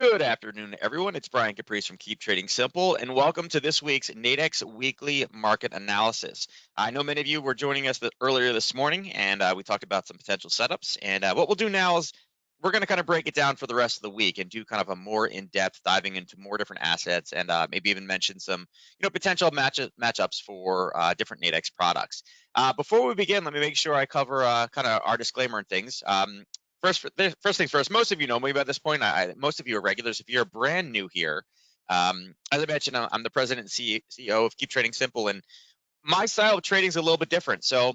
Good afternoon, everyone. It's Brian Caprice from Keep Trading Simple, and welcome to this week's Nadex Weekly Market Analysis. I know many of you were joining us earlier this morning, and we talked about some potential setups. And what we'll do now is we're going to kind of break it down for the rest of the week and do kind of a more in-depth diving into more different assets, and maybe even mention some, potential matchups for different Nadex products. Before we begin, let me make sure I cover kind of our disclaimer and things. First things first, most of you know me by this point. Most of you are regulars. If you're brand new here, as I mentioned, I'm the president and CEO of Keep Trading Simple, and my style of trading is a little bit different. So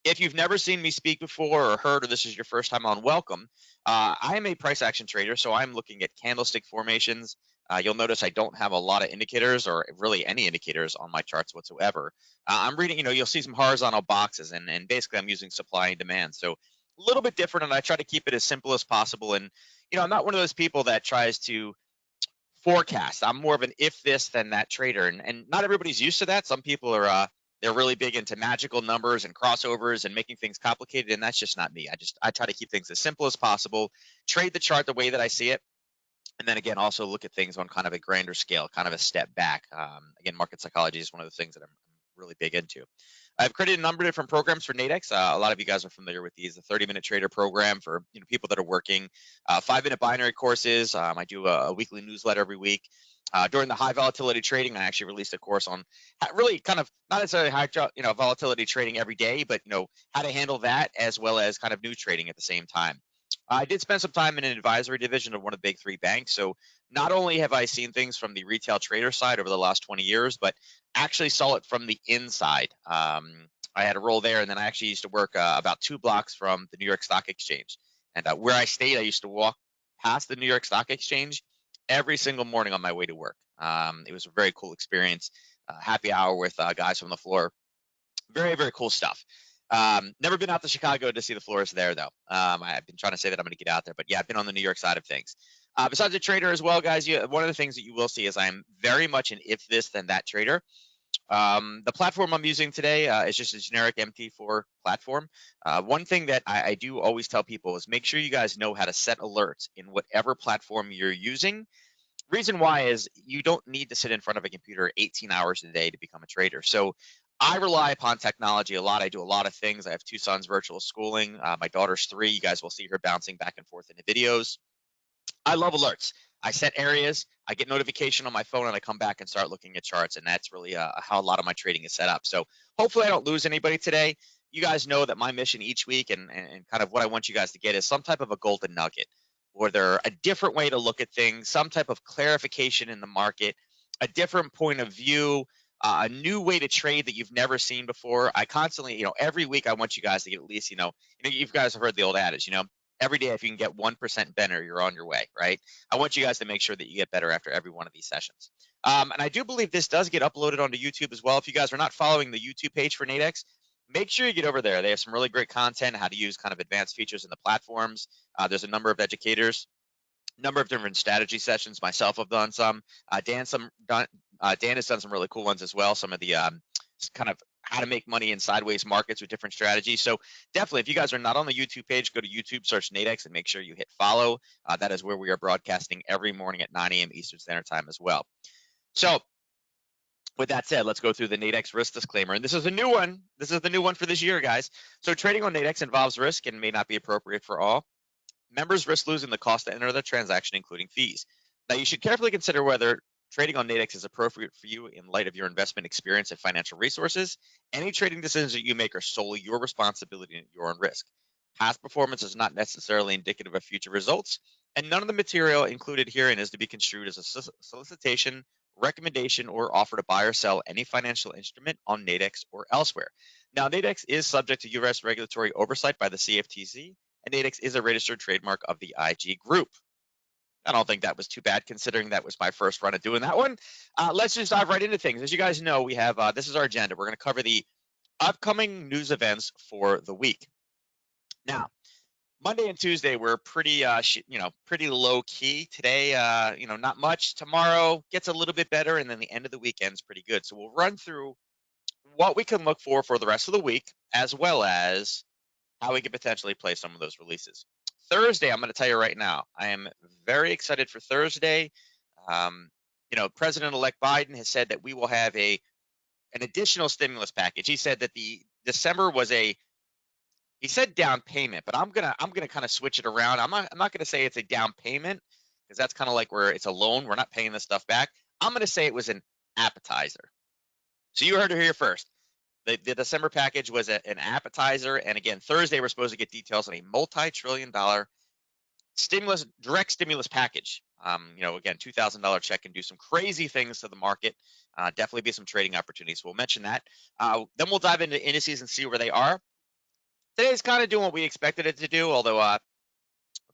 if you've never seen me speak before or heard, or this is your first time on, welcome. I am a price action trader, so I'm looking at candlestick formations. You'll notice I don't have a lot of indicators or really any indicators on my charts whatsoever. I'm reading, you'll see some horizontal boxes, and basically I'm using supply and demand. So a little bit different, and I try to keep it as simple as possible. And, I'm not one of those people that tries to forecast. I'm more of an if this then that trader, and not everybody's used to that. Some people are they're really big into magical numbers and crossovers and making things complicated, and that's just not me. I try to keep things as simple as possible, trade the chart the way that I see it, and then again also look at things on kind of a grander scale, kind of a step back. Again, market psychology is one of the things that I'm really big into. I've created a number of different programs for Nadex. A lot of you guys are familiar with these. The 30-minute trader program for people that are working. 5-minute binary courses. I do a weekly newsletter every week. During the high volatility trading, I actually released a course on really kind of not necessarily high volatility trading every day, but how to handle that as well as kind of new trading at the same time. I did spend some time in an advisory division of one of the big three banks. So not only have I seen things from the retail trader side over the last 20 years, but actually saw it from the inside. I had a role there, and then I actually used to work about 2 blocks from the New York Stock Exchange. And where I stayed, I used to walk past the New York Stock Exchange every single morning on my way to work. It was a very cool experience. Happy hour with guys from the floor. Very, very cool stuff. Never been out to Chicago to see the floors there, though. I've been trying to say that I'm going to get out there, but yeah, I've been on the New York side of things. Besides a trader as well, guys, one of the things that you will see is I'm very much an if this then that trader. The platform I'm using today is just a generic MT4 platform. One thing that I do always tell people is make sure you guys know how to set alerts in whatever platform you're using. Reason why is you don't need to sit in front of a computer 18 hours a day to become a trader. So I rely upon technology a lot. I do a lot of things. I have 2 sons virtual schooling. My daughter's 3. You guys will see her bouncing back and forth in the videos. I love alerts. I set areas, I get notification on my phone, and I come back and start looking at charts, and that's really how a lot of my trading is set up. So hopefully I don't lose anybody today. You guys know that my mission each week and kind of what I want you guys to get is some type of a golden nugget, or there a different way to look at things, some type of clarification in the market, a different point of view, a new way to trade that you've never seen before. I constantly, every week I want you guys to get at least, you guys have heard the old adage, every day if you can get 1% better, you're on your way, right? I want you guys to make sure that you get better after every one of these sessions. And I do believe this does get uploaded onto YouTube as well. If you guys are not following the YouTube page for Nadex, make sure you get over there. They have some really great content, how to use kind of advanced features in the platforms. There's a number of educators, number of different strategy sessions. Myself have done some. Dan has done some really cool ones as well. Some of the kind of how to make money in sideways markets with different strategies. So definitely, if you guys are not on the YouTube page, go to YouTube, search Nadex, and make sure you hit follow. That is where we are broadcasting every morning at 9 a.m. Eastern Standard Time as well. So with that said, let's go through the Nadex risk disclaimer. And this is a new one. This is the new one for this year, guys. So trading on Nadex involves risk and may not be appropriate for all. Members risk losing the cost to enter the transaction, including fees. Now, you should carefully consider whether trading on Nadex is appropriate for you in light of your investment experience and financial resources. Any trading decisions that you make are solely your responsibility and your own risk. Past performance is not necessarily indicative of future results, and none of the material included herein is to be construed as a solicitation, recommendation, or offer to buy or sell any financial instrument on Nadex or elsewhere. Now, Nadex is subject to U.S. regulatory oversight by the CFTC, and Nadex is a registered trademark of the IG Group. I don't think that was too bad considering that was my first run at doing that one. Let's just dive right into things. As you guys know, we have this is our agenda. We're going to cover the upcoming news events for the week. Now, Monday and Tuesday were pretty pretty low key. Today, not much. Tomorrow gets a little bit better, and then the end of the weekend's pretty good. So we'll run through what we can look for the rest of the week, as well as how we could potentially play some of those releases. Thursday, I'm going to tell you right now, I am very excited for Thursday. Um, President-elect Biden has said that we will have an additional stimulus package. He said that the December was he said down payment, but I'm gonna kind of switch it around. I'm not gonna say it's a down payment because that's kind of like where it's a loan. We're not paying this stuff back. I'm gonna say it was an appetizer. So you heard it here first. The December package was an appetizer, and again, Thursday we're supposed to get details on a multi-trillion-dollar direct stimulus package. Again, $2,000 check can do some crazy things to the market. Definitely be some trading opportunities. We'll mention that. Then we'll dive into indices and see where they are. Today's kind of doing what we expected it to do, although I'll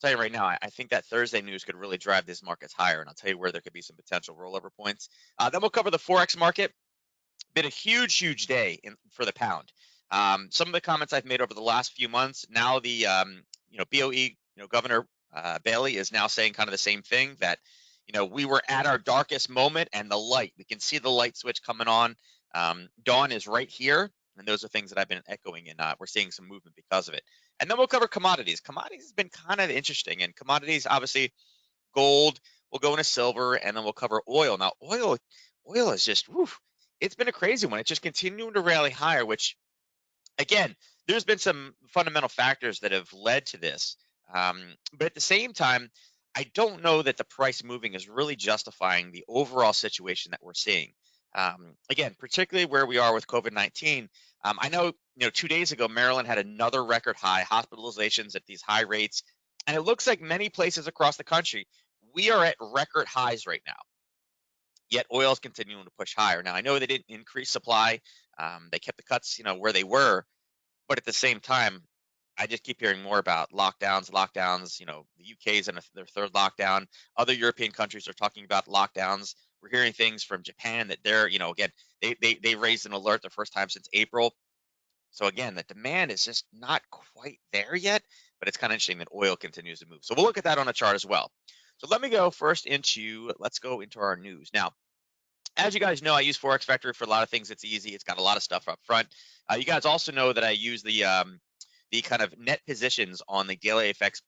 tell you right now, I think that Thursday news could really drive these markets higher, and I'll tell you where there could be some potential rollover points. Then we'll cover the Forex market. Been a huge day for the pound. Some of the comments I've made over the last few months, now the BOE, Governor Bailey is now saying kind of the same thing, that we were at our darkest moment and we can see the light switch coming on. Dawn is right here, and those are things that I've been echoing, and we're seeing some movement because of it. And then we'll cover commodities. Commodities has been kind of interesting, and commodities, obviously, gold, we'll go into silver, and then we'll cover oil. Now, oil is just, it's been a crazy one. It's just continuing to rally higher, which, again, there's been some fundamental factors that have led to this. But at the same time, I don't know that the price moving is really justifying the overall situation that we're seeing. Again, particularly where we are with COVID-19. I know, 2 days ago, Maryland had another record high hospitalizations at these high rates. And it looks like many places across the country, we are at record highs right now. Yet oil is continuing to push higher. Now, I know they didn't increase supply. They kept the cuts, where they were. But at the same time, I just keep hearing more about lockdowns. The UK is in their third lockdown. Other European countries are talking about lockdowns. We're hearing things from Japan that they're, again, they raised an alert the first time since April. So again, the demand is just not quite there yet, but it's kind of interesting that oil continues to move. So we'll look at that on a chart as well. So let's go into our news. Now, as you guys know, I use Forex Factory for a lot of things. It's easy. It's got a lot of stuff up front. You guys also know that I use the kind of net positions on the Daily FX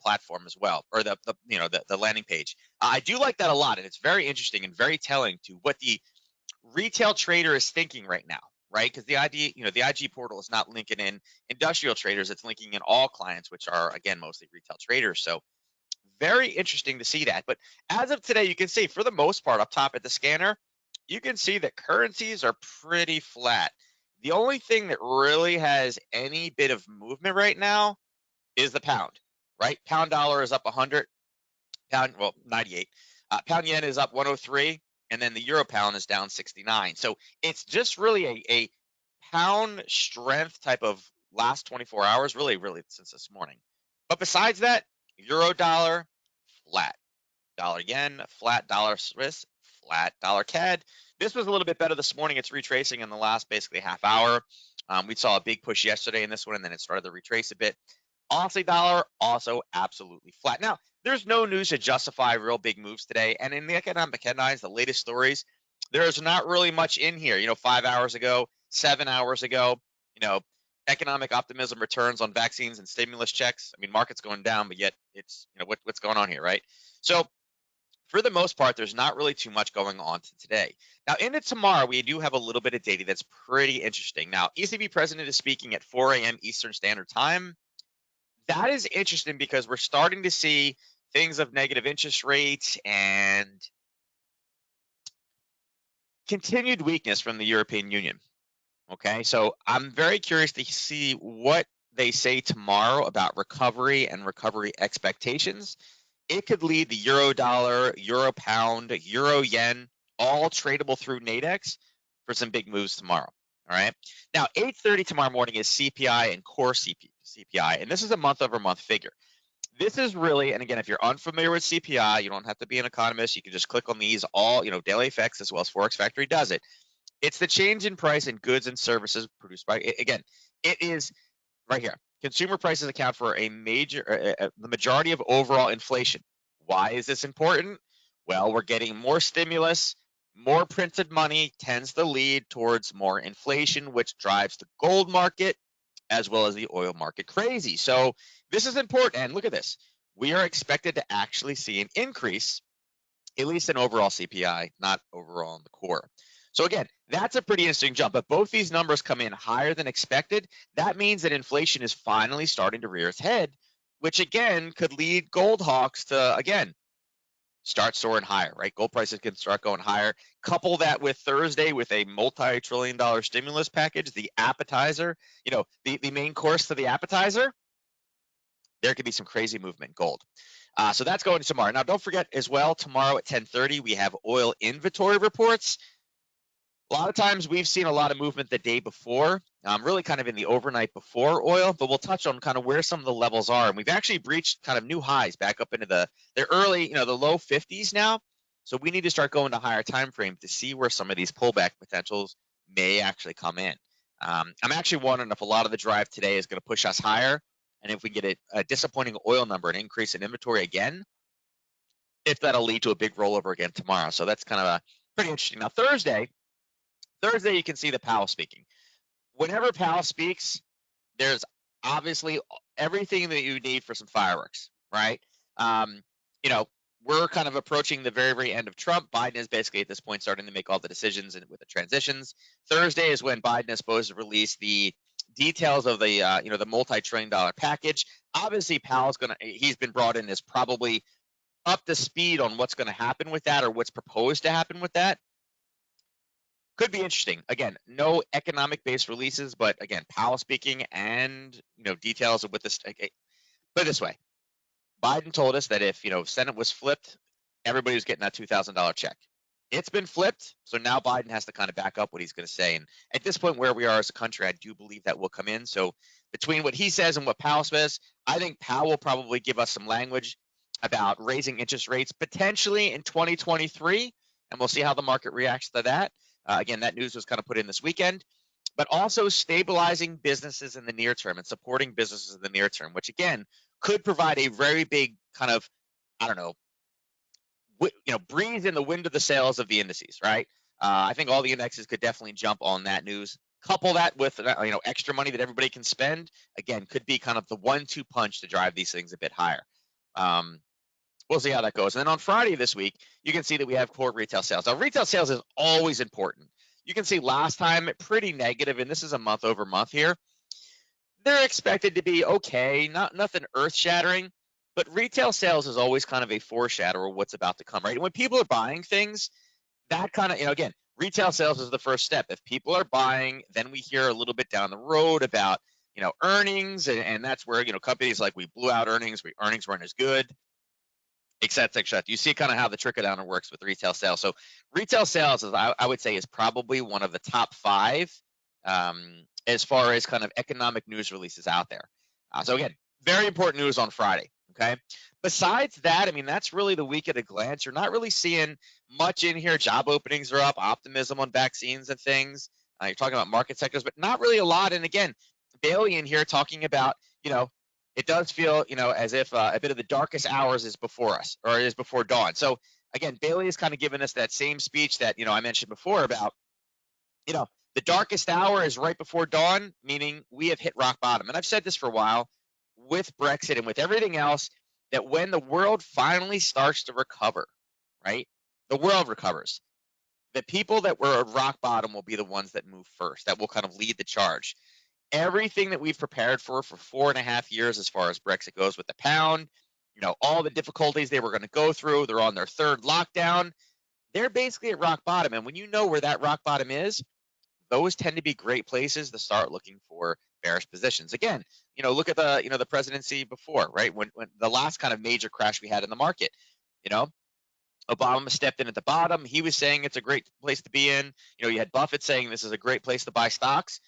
platform as well, or the landing page. I do like that a lot, and it's very interesting and very telling to what the retail trader is thinking right now, right? Because the IG portal is not linking in industrial traders; it's linking in all clients, which are, again, mostly retail traders. So very interesting to see that. But as of today, you can see, for the most part, up top at the scanner, you can see that currencies are pretty flat. The only thing that really has any bit of movement right now is the pound, right? Pound dollar is up 100, 98. Pound yen is up 103, and then the euro pound is down 69. So it's just really a pound strength type of last 24 hours, really since this morning. But besides that, euro dollar flat, dollar yen flat, dollar Swiss flat, dollar CAD. This was a little bit better this morning. It's retracing in the last basically half hour. We saw a big push yesterday in this one, and then it started to retrace a bit. Aussie dollar also absolutely flat. Now, there's no news to justify real big moves today. And in the economic headlines, the latest stories, there's not really much in here. 5 hours ago, 7 hours ago, economic optimism returns on vaccines and stimulus checks. I mean, market's going down, but yet it's, what's going on here, right? So for the most part, there's not really too much going on today. Now, into tomorrow, we do have a little bit of data that's pretty interesting. Now, ECB president is speaking at 4 a.m. Eastern Standard Time. That is interesting because we're starting to see things of negative interest rates and continued weakness from the European Union. Okay, so I'm very curious to see what they say tomorrow about recovery and recovery expectations. It could lead the euro dollar, euro pound, euro yen, all tradable through Nadex for some big moves tomorrow. All right. Now, 8:30 tomorrow morning is CPI and core CPI, and this is a month-over-month figure. This is really, and again, if you're unfamiliar with CPI, you don't have to be an economist. You can just click on these all, Daily FX as well as Forex Factory does it. It's the change in price in goods and services produced by, again, it is right here. Consumer prices account for the majority of overall inflation. Why is this important? Well, we're getting more stimulus, more printed money tends to lead towards more inflation, which drives the gold market as well as the oil market crazy. So this is important. And look at this. We are expected to actually see an increase, at least in overall CPI, not overall in the core. So again, that's a pretty interesting jump. But both these numbers come in higher than expected. That means that inflation is finally starting to rear its head, which again could lead gold hawks to, again, start soaring higher, right? Gold prices can start going higher. Couple that with Thursday with a multi-trillion-dollar stimulus package, the appetizer, the main course to the appetizer, there could be some crazy movement in gold. So that's going tomorrow. Now, don't forget as well, tomorrow at 10:30, we have oil inventory reports. A lot of times we've seen a lot of movement the day before, really kind of in the overnight before oil, but we'll touch on kind of where some of the levels are. And we've actually breached kind of new highs back up into the early, the low 50s now. So we need to start going to higher time frame to see where some of these pullback potentials may actually come in. I'm actually wondering if a lot of the drive today is going to push us higher. And if we get a disappointing oil number, an increase in inventory again, if that'll lead to a big rollover again tomorrow. So that's kind of a pretty interesting. Now, Thursday, you can see the Powell speaking. Whenever Powell speaks, there's obviously everything that you need for some fireworks, right? Um, you know, we're kind of approaching the very, very end of Trump. Biden is basically at this point starting to make all the decisions with the transitions. Thursday is when Biden is supposed to release the details of the the multi-trillion-dollar package. Obviously, he's been brought in as probably up to speed on what's going to happen with that or what's proposed to happen with that. Could be interesting. Again, no economic-based releases, but again, Powell speaking and details of what this. Put it this way: Biden told us that if Senate was flipped, everybody was getting that $2,000 check. It's been flipped, so now Biden has to kind of back up what he's going to say. And at this point, where we are as a country, I do believe that will come in. So between what he says and what Powell says, I think Powell will probably give us some language about raising interest rates potentially in 2023, and we'll see how the market reacts to that. Again, that news was kind of put in this weekend, but also stabilizing businesses in the near term and supporting businesses in the near term, which again could provide a very big kind of, I don't know, breathe in the wind of the sails of the indices, right? I think all the indexes could definitely jump on that news. Couple that with extra money that everybody can spend. Again, could be kind of the 1-2 punch to drive these things a bit higher. We'll see how that goes. And then on Friday this week, you can see that we have core retail sales. Now, retail sales is always important. You can see last time pretty negative, and this is a month over month here. They're expected to be okay, nothing earth-shattering, but retail sales is always kind of a foreshadow of what's about to come, right? When people are buying things, that kind of, again, retail sales is the first step. If people are buying, then we hear a little bit down the road about, earnings, and that's where, companies like we blew out earnings, earnings weren't as good, et cetera, et cetera. You see kind of how the trickle-down works with retail sales. So retail sales, I would say, is probably one of the top 5 as far as kind of economic news releases out there. So again, very important news on Friday. Okay. Besides that, I mean, that's really the week at a glance. You're not really seeing much in here. Job openings are up, optimism on vaccines and things. You're talking about market sectors, but not really a lot. And again, Bailey in here talking about, it does feel, as if a bit of the darkest hours is before us, or is before dawn. So again, Bailey has kind of given us that same speech that, I mentioned before about, the darkest hour is right before dawn, meaning we have hit rock bottom. And I've said this for a while with Brexit and with everything else, that when the world finally starts to recover, right? The world recovers. The people that were at rock bottom will be the ones that move first, that will kind of lead the charge. Everything that we've prepared for 4.5 years as far as Brexit goes with the pound, all the difficulties they were going to go through, they're on their 3rd lockdown. They're basically at rock bottom. And when you know where that rock bottom is, those tend to be great places to start looking for bearish positions. Again, look at the presidency before, right? When the last kind of major crash we had in the market, Obama stepped in at the bottom. He was saying it's a great place to be in. You had Buffett saying this is a great place to buy stocks.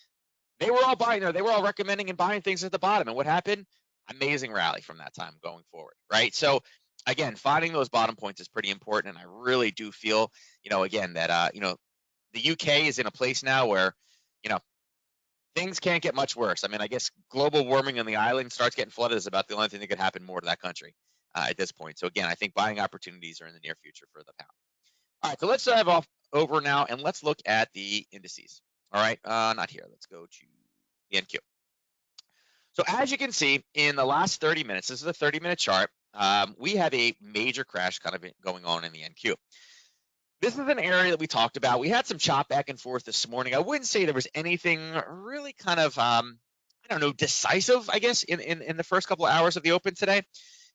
They were all buying, they were all recommending and buying things at the bottom. And what happened? Amazing rally from that time going forward, right? So again, finding those bottom points is pretty important. And I really do feel, again, that, the UK is in a place now where, things can't get much worse. I mean, I guess global warming on the island starts getting flooded is about the only thing that could happen more to that country at this point. So again, I think buying opportunities are in the near future for the pound. All right, so let's dive over now and let's look at the indices. All right, not here. Let's go to the NQ. So as you can see in the last 30 minutes, this is a 30-minute chart. We have a major crash kind of going on in the NQ. This is an area that we talked about. We had some chop back and forth this morning. I wouldn't say there was anything really kind of, I don't know, decisive, I guess, in the first couple of hours of the open today.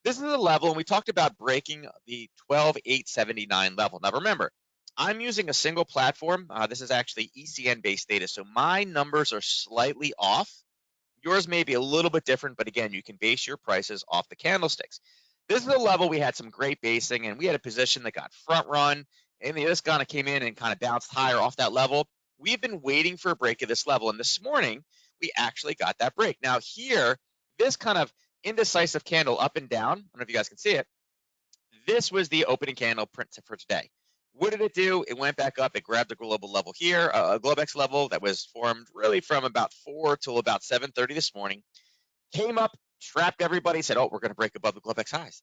This is a level, and we talked about breaking the 12,879 level. Now, remember, I'm using a single platform. This is actually ECN-based data, so my numbers are slightly off. Yours may be a little bit different, but again, you can base your prices off the candlesticks. This is a level we had some great basing, and we had a position that got front run, and this kind of came in and kind of bounced higher off that level. We've been waiting for a break of this level, and this morning we actually got that break. Now here, this kind of indecisive candle up and down, I don't know if you guys can see it, this was the opening candle print for today. What did it do? It went back up. It grabbed a global level here, a Globex level that was formed really from about 4 till about 7:30 this morning. Came up, trapped everybody, said, oh, we're going to break above the Globex highs.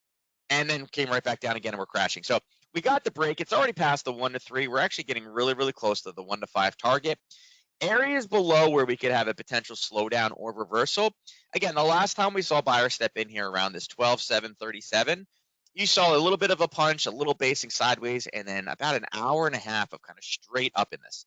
And then came right back down again, and we're crashing. So we got the break. It's already past the 1 to 3. We're actually getting really, really close to the 1 to 5 target. Areas below where we could have a potential slowdown or reversal. Again, the last time we saw buyers step in here around this 12,737, you saw a little bit of a punch, a little basing sideways, and then about an hour and a half of kind of straight up in this.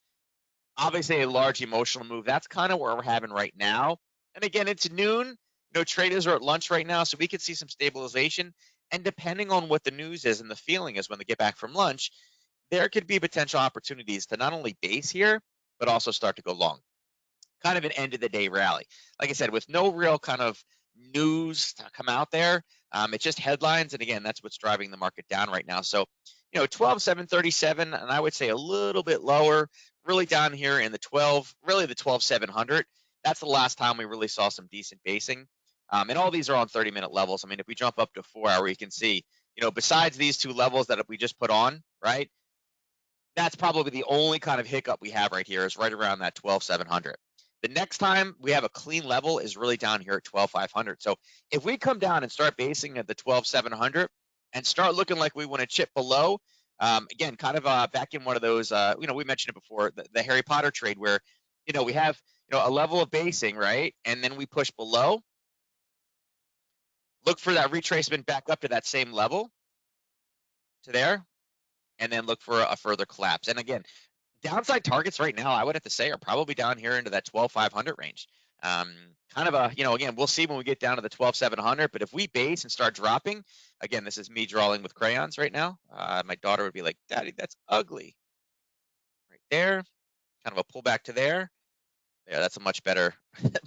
Obviously, a large emotional move. That's kind of where we're having right now. And again, it's noon. Traders are at lunch right now, so we could see some stabilization. And depending on what the news is and the feeling is when they get back from lunch, there could be potential opportunities to not only base here, but also start to go long. Kind of an end of the day rally. Like I said, with no real kind of news to come out there, it's just headlines. And again, that's what's driving the market down right now. So, 12,737, and I would say a little bit lower, really down here in the 12, really the 12,700. That's the last time we really saw some decent basing. And all these are on 30-minute levels. I mean, if we jump up to 4-hour, you can see, besides these two levels that we just put on, right? That's probably the only kind of hiccup we have right here is right around that 12,700. The next time we have a clean level is really down here at 12,500. So if we come down and start basing at the 12,700 and start looking like we want to chip below, again, kind of back in one of those, we mentioned it before, the Harry Potter trade where, we have, a level of basing, right? And then we push below, look for that retracement back up to that same level to there, and then look for a further collapse. And again, downside targets right now, I would have to say, are probably down here into that 12,500 range. Kind of again, we'll see when we get down to the 12,700. But if we base and start dropping, again, this is me drawing with crayons right now. My daughter would be like, Daddy, that's ugly. Right there, kind of a pullback to there. Yeah, that's a much better,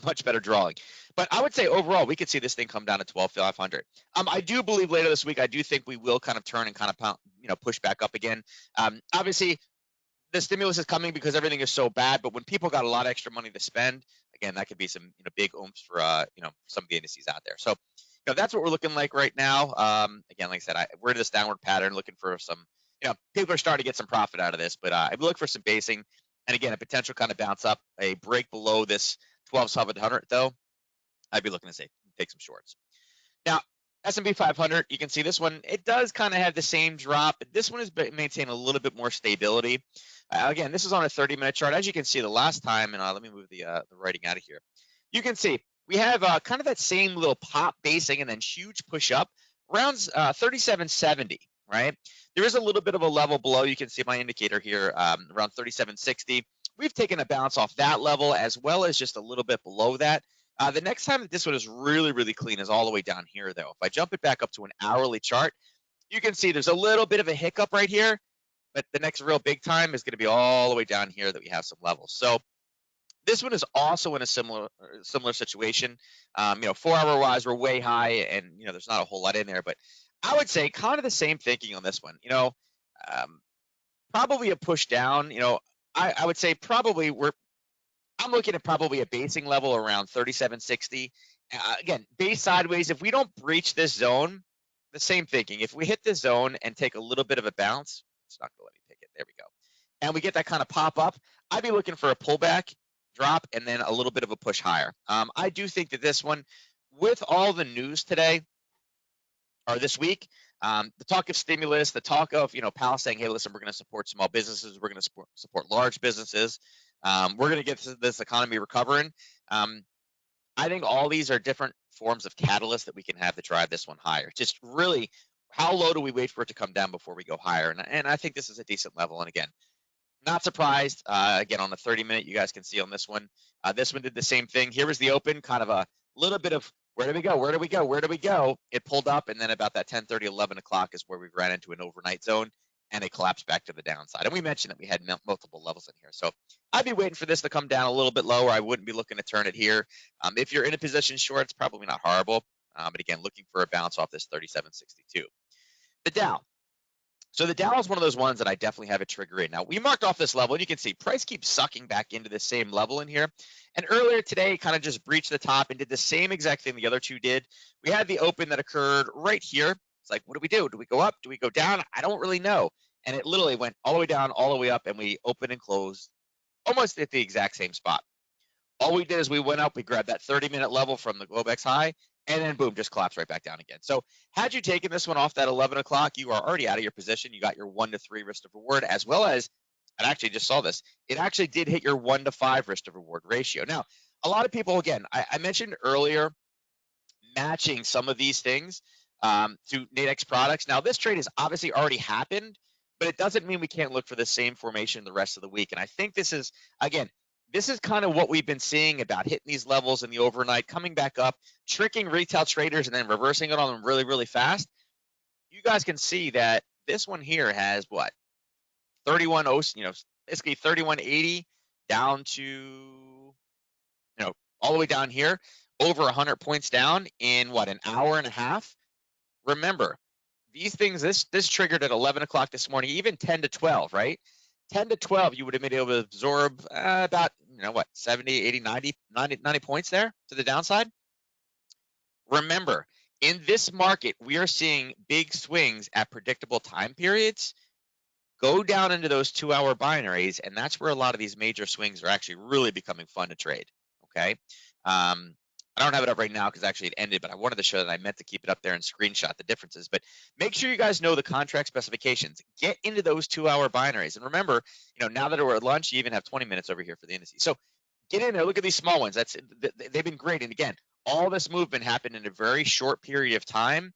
much better drawing. But I would say overall, we could see this thing come down to 12,500. I do believe later this week, I do think we will kind of turn and kind of push back up again. Obviously, the stimulus is coming because everything is so bad, but when people got a lot of extra money to spend, again, that could be some big oomph for some of the indices out there. So that's what we're looking like right now. Again, like I said, we're in this downward pattern, looking for some. People are starting to get some profit out of this, but I look for some basing, and again, a potential kind of bounce up, a break below this 12,700 though. I'd be looking to say take some shorts. Now, S&P 500, you can see this one, it does kind of have the same drop, but this one has maintained a little bit more stability. Again, this is on a 30-minute chart. As you can see the last time, and let me move the writing out of here. You can see we have kind of that same little pop basing and then huge push up around 3770, right? There is a little bit of a level below. You can see my indicator here around 3760. We've taken a bounce off that level as well as just a little bit below that. The next time that this one is really, really clean is all the way down here, though. If I jump it back up to an hourly chart, you can see there's a little bit of a hiccup right here, but the next real big time is going to be all the way down here that we have some levels. So this one is also in a similar situation. 4-hour wise, we're way high, and there's not a whole lot in there. But I would say kind of the same thinking on this one. Probably a push down. I would say probably I'm looking at probably a basing level around 3760. Again, base sideways. If we don't breach this zone, the same thinking. If we hit this zone and take a little bit of a bounce, it's not going to let me pick it. There we go. And we get that kind of pop up, I'd be looking for a pullback, drop, and then a little bit of a push higher. I do think that this one, with all the news today or this week, the talk of stimulus, the talk of Powell saying, "Hey, listen, we're going to support small businesses, we're going to support large businesses, we're going to get this economy recovering." I think all these are different forms of catalyst that we can have to drive this one higher. Just really, how low do we wait for it to come down before we go higher? And I think this is a decent level. And again, not surprised. Again, on the 30-minute, you guys can see on this one did the same thing. Here was the open, kind of a little bit of where do we go? Where do we go? Where do we go? It pulled up, and then about that 10:30, 11 o'clock is where we ran into an overnight zone, and it collapsed back to the downside. And we mentioned that we had multiple levels in here. So I'd be waiting for this to come down a little bit lower. I wouldn't be looking to turn it here. If you're in a position short, it's probably not horrible. But again, looking for a bounce off this 37.62. The Dow. So the Dow is one of those ones that I definitely have a trigger in. Now, we marked off this level, and you can see price keeps sucking back into the same level in here. And earlier today, kind of just breached the top and did the same exact thing the other two did. We had the open that occurred right here. It's like, what do we do? Do we go up? Do we go down? I don't really know. And it literally went all the way down, all the way up, and we opened and closed almost at the exact same spot. All we did is we went up, we grabbed that 30-minute level from the Globex high, and then boom, just collapsed right back down again. So had you taken this one off that 11 o'clock, you are already out of your position. You got your 1 to 3 risk to reward, as well as, I actually just saw this, it actually did hit your 1 to 5 risk to reward ratio. Now, a lot of people, again, I mentioned earlier, matching some of these things to Nadex products. Now, this trade has obviously already happened, but it doesn't mean we can't look for the same formation the rest of the week. And I think this is, again, this is kind of what we've been seeing about hitting these levels in the overnight, coming back up, tricking retail traders, and then reversing it on them really, really fast. You guys can see that this one here has what? 31, basically 3180 down to, all the way down here, over 100 points down in what, an hour and a half? Remember, these things, this triggered at 11 o'clock this morning, even 10 to 12, right? 10 to 12, you would have been able to absorb about, 70, 80, 90 points there to the downside. Remember, in this market, we are seeing big swings at predictable time periods. Go down into those 2-hour binaries, and that's where a lot of these major swings are actually really becoming fun to trade, okay? I don't have it up right now because actually it ended, but I wanted to show that I meant to keep it up there and screenshot the differences. But make sure you guys know the contract specifications. Get into those 2-hour binaries. And remember, now that we're at lunch, you even have 20 minutes over here for the indices. So get in there. Look at these small ones. They've been great. And again, all this movement happened in a very short period of time.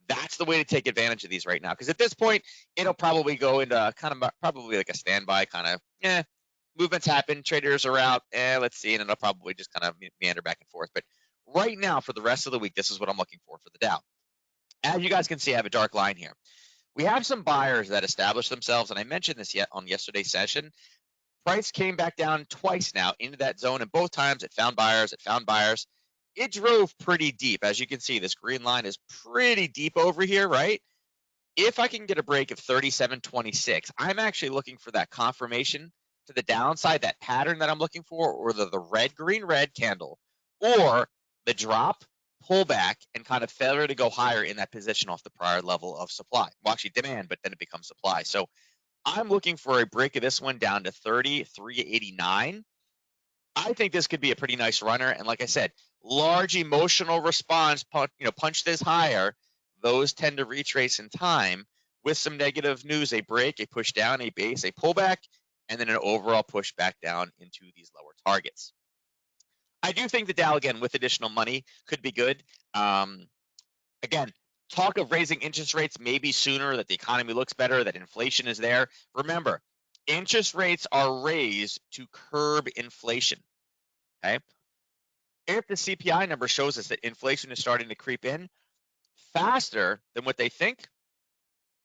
That's the way to take advantage of these right now. Because at this point, it'll probably go into kind of probably like a standby kind of, movements happen, traders are out, let's see, and it'll probably just kind of meander back and forth. But right now, for the rest of the week, this is what I'm looking for the Dow. As you guys can see, I have a dark line here. We have some buyers that established themselves, and I mentioned this on yesterday's session. Price came back down twice now into that zone, and both times it found buyers, It drove pretty deep. As you can see, this green line is pretty deep over here, right? If I can get a break of 37.26, I'm actually looking for that confirmation to the downside, that pattern that I'm looking for, or the red, green, red candle, or the drop, pullback, and kind of failure to go higher in that position off the prior level of supply. Well, actually demand, but then it becomes supply. So I'm looking for a break of this one down to 33.89. I think this could be a pretty nice runner. And like I said, large emotional response, punch this higher. Those tend to retrace in time with some negative news, a break, a push down, a base, a pullback, and then an overall push back down into these lower targets. I do think the Dow, again, with additional money, could be good. Again, talk of raising interest rates maybe sooner, that the economy looks better, that inflation is there. Remember, interest rates are raised to curb inflation, okay? If the CPI number shows us that inflation is starting to creep in faster than what they think,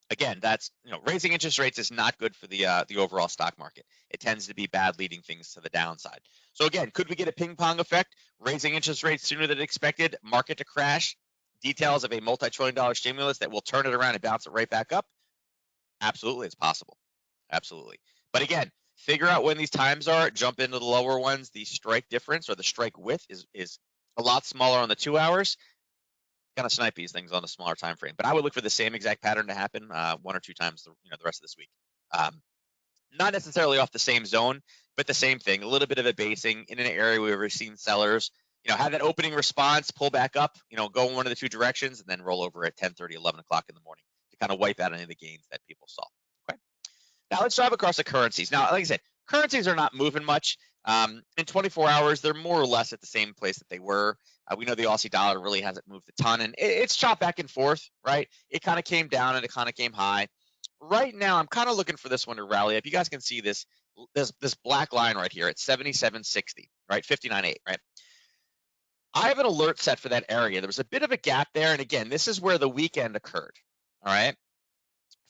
again, that's, raising interest rates is not good for the overall stock market. It tends to be bad, leading things to the downside. So again, could we get a ping pong effect, raising interest rates sooner than expected, market to crash, details of a multi-trillion-dollar stimulus that will turn it around and bounce it right back up? Absolutely, it's possible. Absolutely. But again, figure out when these times are, jump into the lower ones. The strike difference or the strike width is a lot smaller on the 2 hours. Kind of snipe these things on a smaller time frame. But I would look for the same exact pattern to happen 1 or 2 times the rest of this week. Not necessarily off the same zone, but the same thing. A little bit of a basing in an area where we've seen sellers, have that opening response, pull back up, go in one of the 2 directions, and then roll over at 10:30, 11 o'clock in the morning to kind of wipe out any of the gains that people saw. Okay. Now let's drive across the currencies. Now, like I said, currencies are not moving much. In 24 hours, they're more or less at the same place that they were. We know the Aussie dollar really hasn't moved a ton, and it's chopped back and forth, right? It kind of came down and it kind of came high. Right now, I'm kind of looking for this one to rally up. You guys can see this black line right here at 77.60, right? 59.8, right? I have an alert set for that area. There was a bit of a gap there, and again, this is where the weekend occurred. All right.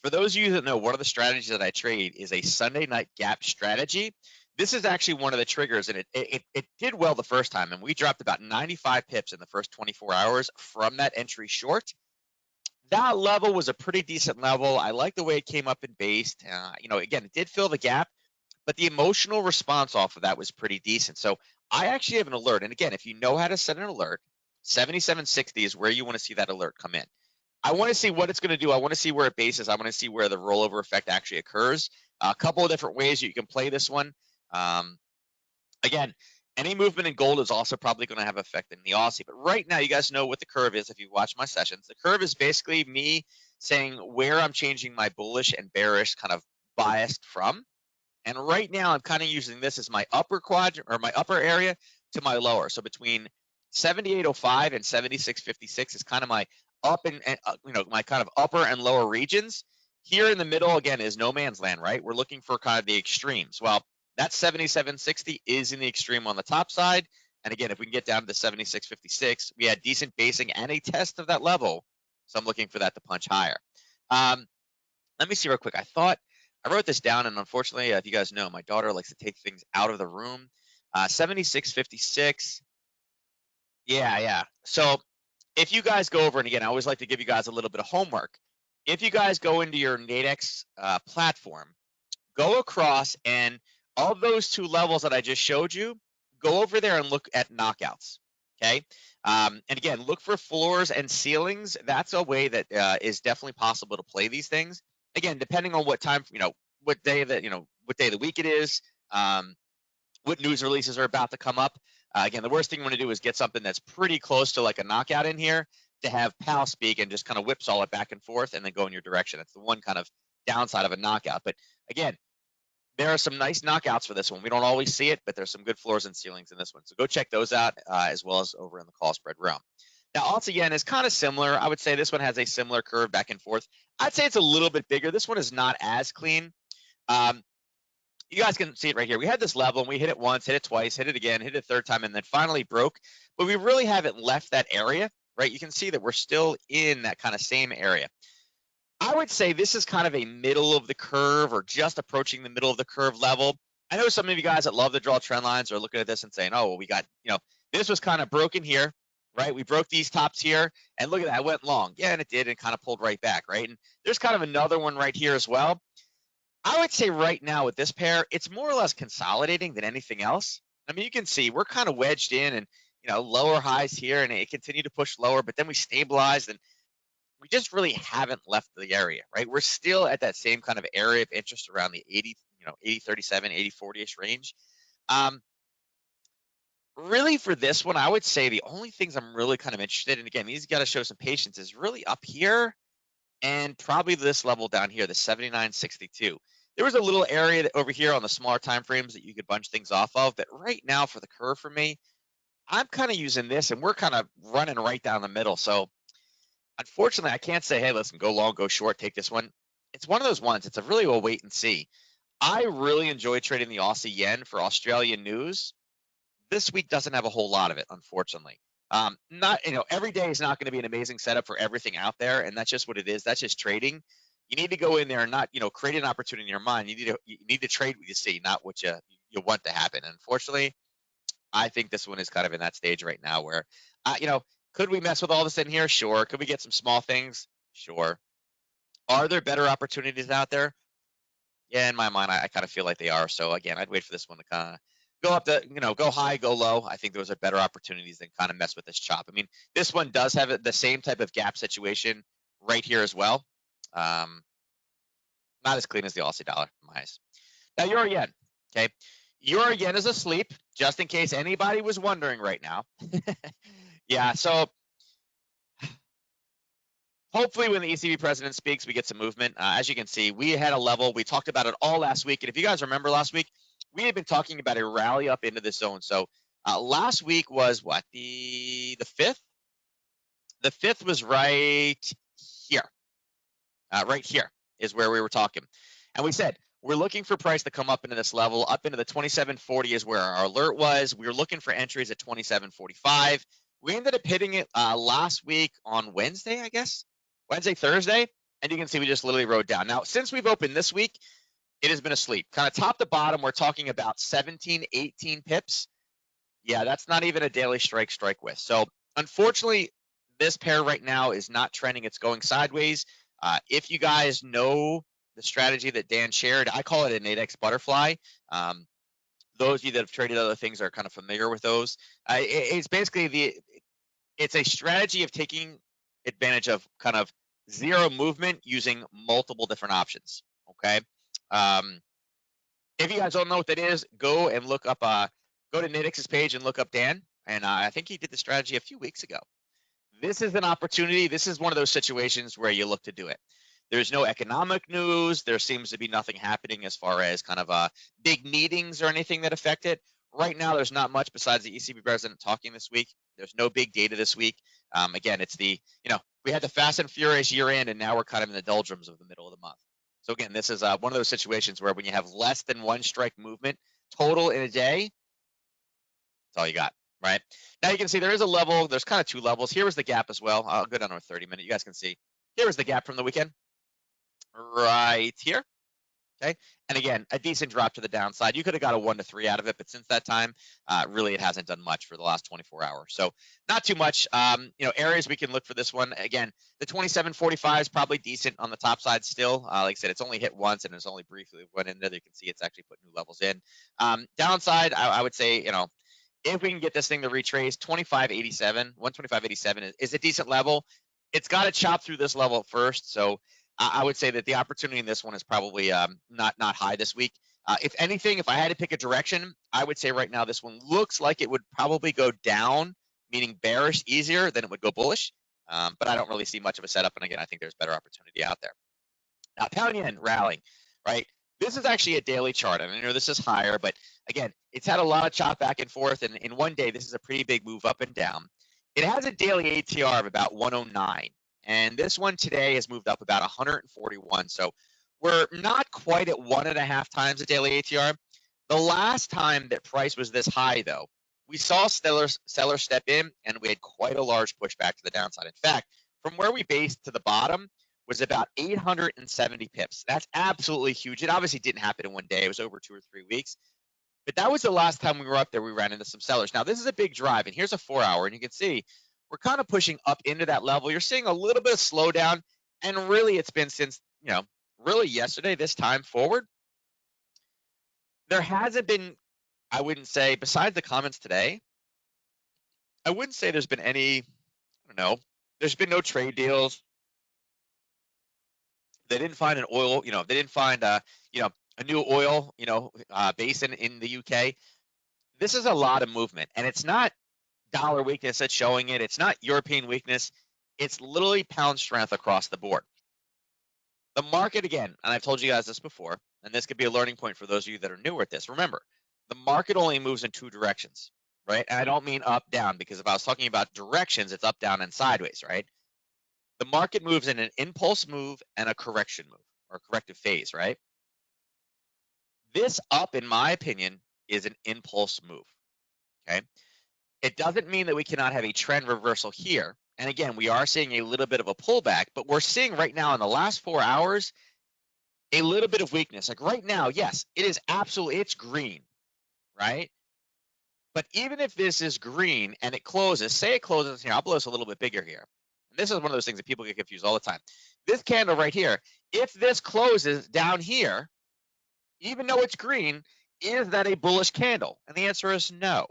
For those of you that know, one of the strategies that I trade is a Sunday night gap strategy. This is actually one of the triggers, and it did well the first time, and we dropped about 95 pips in the first 24 hours from that entry short. That level was a pretty decent level. I like the way it came up and based. Again, it did fill the gap, but the emotional response off of that was pretty decent. So I actually have an alert, and again, if you know how to set an alert, 77.60 is where you want to see that alert come in. I want to see what it's going to do. I want to see where it bases. I want to see where the rollover effect actually occurs. A couple of different ways you can play this one. Again, any movement in gold is also probably going to have effect in the Aussie. But right now, you guys know what the curve is if you watch my sessions. The curve is basically me saying where I'm changing my bullish and bearish kind of biased from. And right now, I'm kind of using this as my upper quadrant or my upper area to my lower. So between 78.05 and 76.56 is kind of my up and my kind of upper and lower regions. Here in the middle, again, is no man's land, right? We're looking for kind of the extremes. Well, that 77.60 is in the extreme on the top side. And again, if we can get down to the 76.56, we had decent basing and a test of that level. So I'm looking for that to punch higher. Let me see real quick. I wrote this down, and unfortunately, if you guys know, my daughter likes to take things out of the room. 76.56. Yeah. So if you guys go over, and again, I always like to give you guys a little bit of homework. If you guys go into your Nadex platform, go across, and of those two levels that I just showed you, go over there and look at knockouts, okay? And again, look for floors and ceilings. That's a way that is definitely possible to play these things. Again, depending on what time, what day of the week it is, what news releases are about to come up. Again, the worst thing you want to do is get something that's pretty close to like a knockout in here to have Pal speak and just kind of whipsaw it back and forth and then go in your direction. That's the one kind of downside of a knockout. But again, there are some nice knockouts for this one. We don't always see it, but there's some good floors and ceilings in this one. So go check those out as well as over in the call spread realm. Now, Alts again is kind of similar. I would say this one has a similar curve back and forth. I'd say it's a little bit bigger. This one is not as clean. You guys can see it right here. We had this level, and we hit it once, hit it twice, hit it again, hit it a third time, and then finally broke. But we really haven't left that area, right? You can see that we're still in that kind of same area. I would say this is kind of a middle of the curve or just approaching the middle of the curve level. I know some of you guys that love to draw trend lines are looking at this and saying, oh, well, we got, this was kind of broken here, right? We broke these tops here, and look at that, it went long. Yeah, and it did, and kind of pulled right back, right? And there's kind of another one right here as well. I would say right now with this pair, it's more or less consolidating than anything else. I mean, you can see we're kind of wedged in and, lower highs here, and it continued to push lower, but then we stabilized, and we just really haven't left the area, right? We're still at that same kind of area of interest around the 80, 80.37, 80.40-ish range. Really for this one, I would say the only things I'm really kind of interested in, again, these got to show some patience, is really up here and probably this level down here, the 79.62. There was a little area over here on the smaller time frames that you could bunch things off of, but right now for the curve for me, I'm kind of using this, and we're kind of running right down the middle. So unfortunately, I can't say, hey, listen, go long, go short, take this one. It's one of those ones. It's a really a wait and see. I really enjoy trading the Aussie yen for Australian news. This week doesn't have a whole lot of it, unfortunately. Every day is not going to be an amazing setup for everything out there, and that's just what it is. That's just trading. You need to go in there and not, create an opportunity in your mind. You need to trade what you see, not what you want to happen. And unfortunately, I think this one is kind of in that stage right now where, could we mess with all this in here? Sure. Could we get some small things? Sure. Are there better opportunities out there? Yeah, in my mind, I kind of feel like they are. So again, I'd wait for this one to kind of go up to, go high, go low. I think those are better opportunities than kind of mess with this chop. I mean, this one does have the same type of gap situation right here as well. Not as clean as the Aussie dollar, in my eyes. Now, euro yen, okay? Euro yen is asleep, just in case anybody was wondering right now. Yeah, so hopefully when the ECB president speaks, we get some movement. As you can see, we had a level. We talked about it all last week. And if you guys remember last week, we had been talking about a rally up into this zone. So last week was what, the 5th? The 5th was right here. Right here is where we were talking. And we said, we're looking for price to come up into this level. Up into the 2740 is where our alert was. We were looking for entries at 2745. We ended up hitting it last week on Wednesday, I guess. Wednesday, Thursday. And you can see we just literally rode down. Now, since we've opened this week, it has been asleep. Kind of top to bottom, we're talking about 17, 18 pips. Yeah, that's not even a daily strike with. So unfortunately, this pair right now is not trending. It's going sideways. If you guys know the strategy that Dan shared, I call it a Nadex butterfly. Those of you that have traded other things are kind of familiar with those. It's basically it's a strategy of taking advantage of kind of zero movement using multiple different options. Okay. If you guys don't know what that is, go and look up, go to Nadex's page and look up Dan. And I think he did the strategy a few weeks ago. This is an opportunity. This is one of those situations where you look to do it. There's no economic news. There seems to be nothing happening as far as kind of big meetings or anything that affect it. Right now, there's not much besides the ECB president talking this week. There's no big data this week. Again, it's we had the fast and furious year end, and now we're kind of in the doldrums of the middle of the month. So again, this is one of those situations where when you have less than one strike movement total in a day, that's all you got, right? Now you can see there is a level. There's kind of two levels. Here was the gap as well. I'll go down to a 30-minute. You guys can see. Here was the gap from the weekend, right here. Okay, and again, a decent drop to the downside. You could have got a 1 to 3 out of it, but since that time, really it hasn't done much for the last 24 hours. So not too much. Areas we can look for this one. Again, the 2745 is probably decent on the top side still. Like I said, it's only hit once and it's only briefly went in there. You can see it's actually put new levels in. Downside, I would say, if we can get this thing to retrace, 2587, 125.87 is a decent level. It's got to chop through this level first. So I would say that the opportunity in this one is probably not high this week. If anything, if I had to pick a direction, I would say right now this one looks like it would probably go down, meaning bearish easier than it would go bullish. But I don't really see much of a setup. And again, I think there's better opportunity out there. Now, pound yen rallying, right? This is actually a daily chart. And I know this is higher, but again, it's had a lot of chop back and forth. And in one day, this is a pretty big move up and down. It has a daily ATR of about 109. And this one today has moved up about 141. So we're not quite at 1.5 times the daily ATR. The last time that price was this high, though, we saw sellers step in, and we had quite a large pushback to the downside. In fact, from where we based to the bottom was about 870 pips. That's absolutely huge. It obviously didn't happen in one day. It was over 2 or 3 weeks. But that was the last time we were up there. We ran into some sellers. Now, this is a big drive, and here's a 4-hour, and you can see we're kind of pushing up into that level. You're seeing a little bit of slowdown, and really it's been since, really yesterday, this time forward. There hasn't been, I wouldn't say, besides the comments today, I wouldn't say there's been any, there's been no trade deals. They didn't find an oil, they didn't find, a new oil, basin in the UK. This is a lot of movement, and it's not dollar weakness that's showing it. It's not European weakness. It's literally pound strength across the board. The market, again, and I've told you guys this before, and this could be a learning point for those of you that are newer at this. Remember, the market only moves in 2 directions, right? And I don't mean up, down, because if I was talking about directions, it's up, down, and sideways, right? The market moves in an impulse move and a correction move, or a corrective phase, right? This up, in my opinion, is an impulse move, okay? It doesn't mean that we cannot have a trend reversal here. And again, we are seeing a little bit of a pullback, but we're seeing right now in the last 4 hours, a little bit of weakness. Like right now, yes, it is absolutely, it's green, right? But even if this is green and it closes, say it closes here, I'll blow this a little bit bigger here. And this is one of those things that people get confused all the time. This candle right here, if this closes down here, even though it's green, is that a bullish candle? And the answer is no.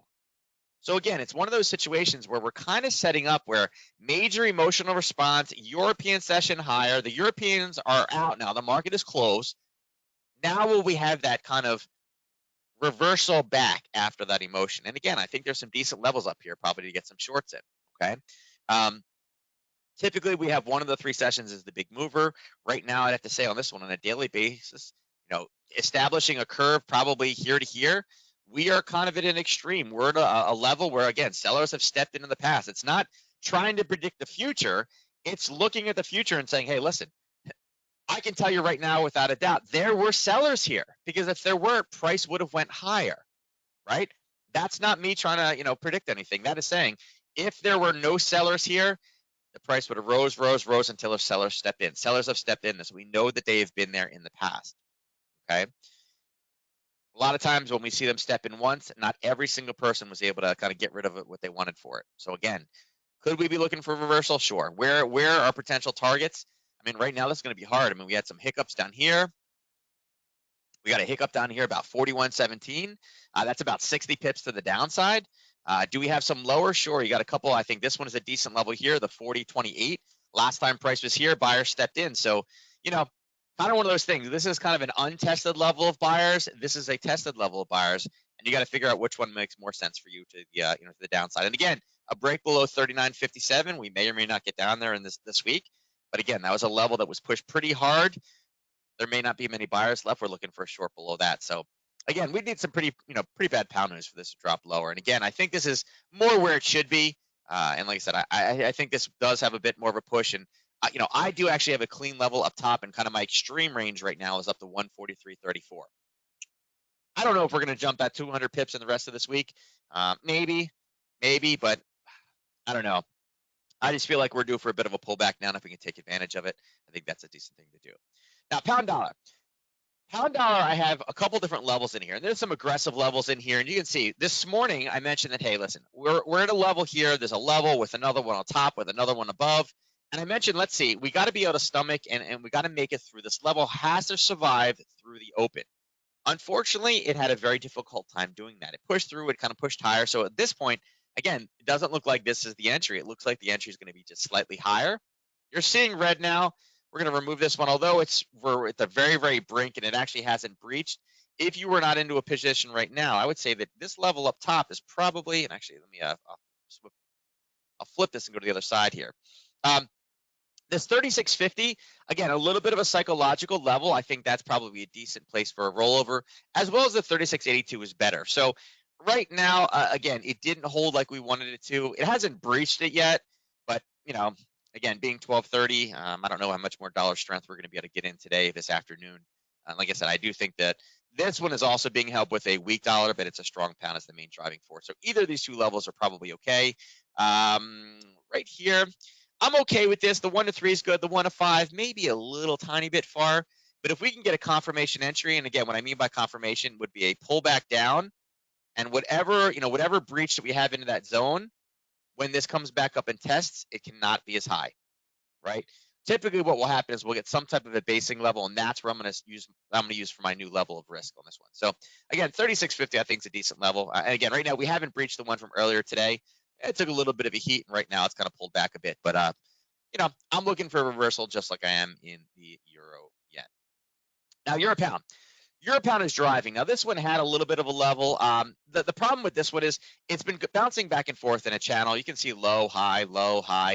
So again, it's one of those situations where we're kind of setting up where major emotional response, European session higher, the Europeans are out now, the market is closed. Now will we have that kind of reversal back after that emotion? And again, I think there's some decent levels up here probably to get some shorts in, okay? Typically, we have one of the 3 sessions is the big mover. Right now, I'd have to say on this one, on a daily basis, establishing a curve probably here to here, we are kind of at an extreme. We're at a level where, again, sellers have stepped into the past. It's not trying to predict the future. It's looking at the future and saying, hey, listen, I can tell you right now without a doubt, there were sellers here, because if there weren't, price would have went higher, right? That's not me trying to, predict anything. That is saying, if there were no sellers here, the price would have rose until a seller stepped in. Sellers have stepped in, so we know that they have been there in the past, okay? A lot of times when we see them step in once, not every single person was able to kind of get rid of it, what they wanted for it. So again, could we be looking for reversal? Sure. Where are potential targets? I mean, right now this is going to be hard. I mean, we had some hiccups down here. We got a hiccup down here about 41.17. That's about 60 pips to the downside. Do we have some lower? Sure. You got a couple. I think this one is a decent level here, the 40.28. Last time price was here, buyers stepped in. So, kind of one of those things. This is kind of an untested level of buyers. This is a tested level of buyers, and you got to figure out which one makes more sense for you to the to the downside. And again, a break below 39.57, we may or may not get down there in this week. But again, that was a level that was pushed pretty hard. There may not be many buyers left. We're looking for a short below that. So again, we need some pretty bad pound news for this to drop lower. And again, I think this is more where it should be. And like I said, I think this does have a bit more of a push. And I do actually have a clean level up top, and kind of my extreme range right now is up to 143.34. I don't know if we're going to jump that 200 pips in the rest of this week. Maybe, but I don't know. I just feel like we're due for a bit of a pullback now, and if we can take advantage of it, I think that's a decent thing to do. Now, pound dollar. Pound dollar, I have a couple different levels in here, and there's some aggressive levels in here. And you can see this morning I mentioned that, hey, listen, we're at a level here. There's a level with another one on top with another one above. And I mentioned, let's see, we got to be able to stomach and we got to make it through. This level has to survive through the open. Unfortunately, it had a very difficult time doing that. It pushed through, it kind of pushed higher. So at this point, again, it doesn't look like this is the entry. It looks like the entry is going to be just slightly higher. You're seeing red now. We're going to remove this one, although we're at the very, very brink and it actually hasn't breached. If you were not into a position right now, I would say that this level up top is probably, and actually, let me, I'll flip this and go to the other side here. This 36.50, again, a little bit of a psychological level. I think that's probably a decent place for a rollover, as well as the 36.82 is better. So right now, again, it didn't hold like we wanted it to. It hasn't breached it yet, but, again, being 12:30, I don't know how much more dollar strength we're going to be able to get in today, this afternoon. Like I said, I do think that this one is also being helped with a weak dollar, but it's a strong pound as the main driving force. So either of these two levels are probably okay. Right here, I'm okay with this. The 1 to 3 is good. The 1 to 5, maybe a little tiny bit far. But if we can get a confirmation entry, and again, what I mean by confirmation would be a pullback down, and whatever breach that we have into that zone, when this comes back up and tests, it cannot be as high, right? Typically, what will happen is we'll get some type of a basing level, and that's where I'm going to use for my new level of risk on this one. So again, 36.50 I think is a decent level. And again, right now we haven't breached the one from earlier today. It took a little bit of a heat, and right now it's kind of pulled back a bit. But I'm looking for a reversal just like I am in the euro yen. Now, euro pound. Euro pound is driving. Now, this one had a little bit of a level. The problem with this one is it's been bouncing back and forth in a channel. You can see low, high,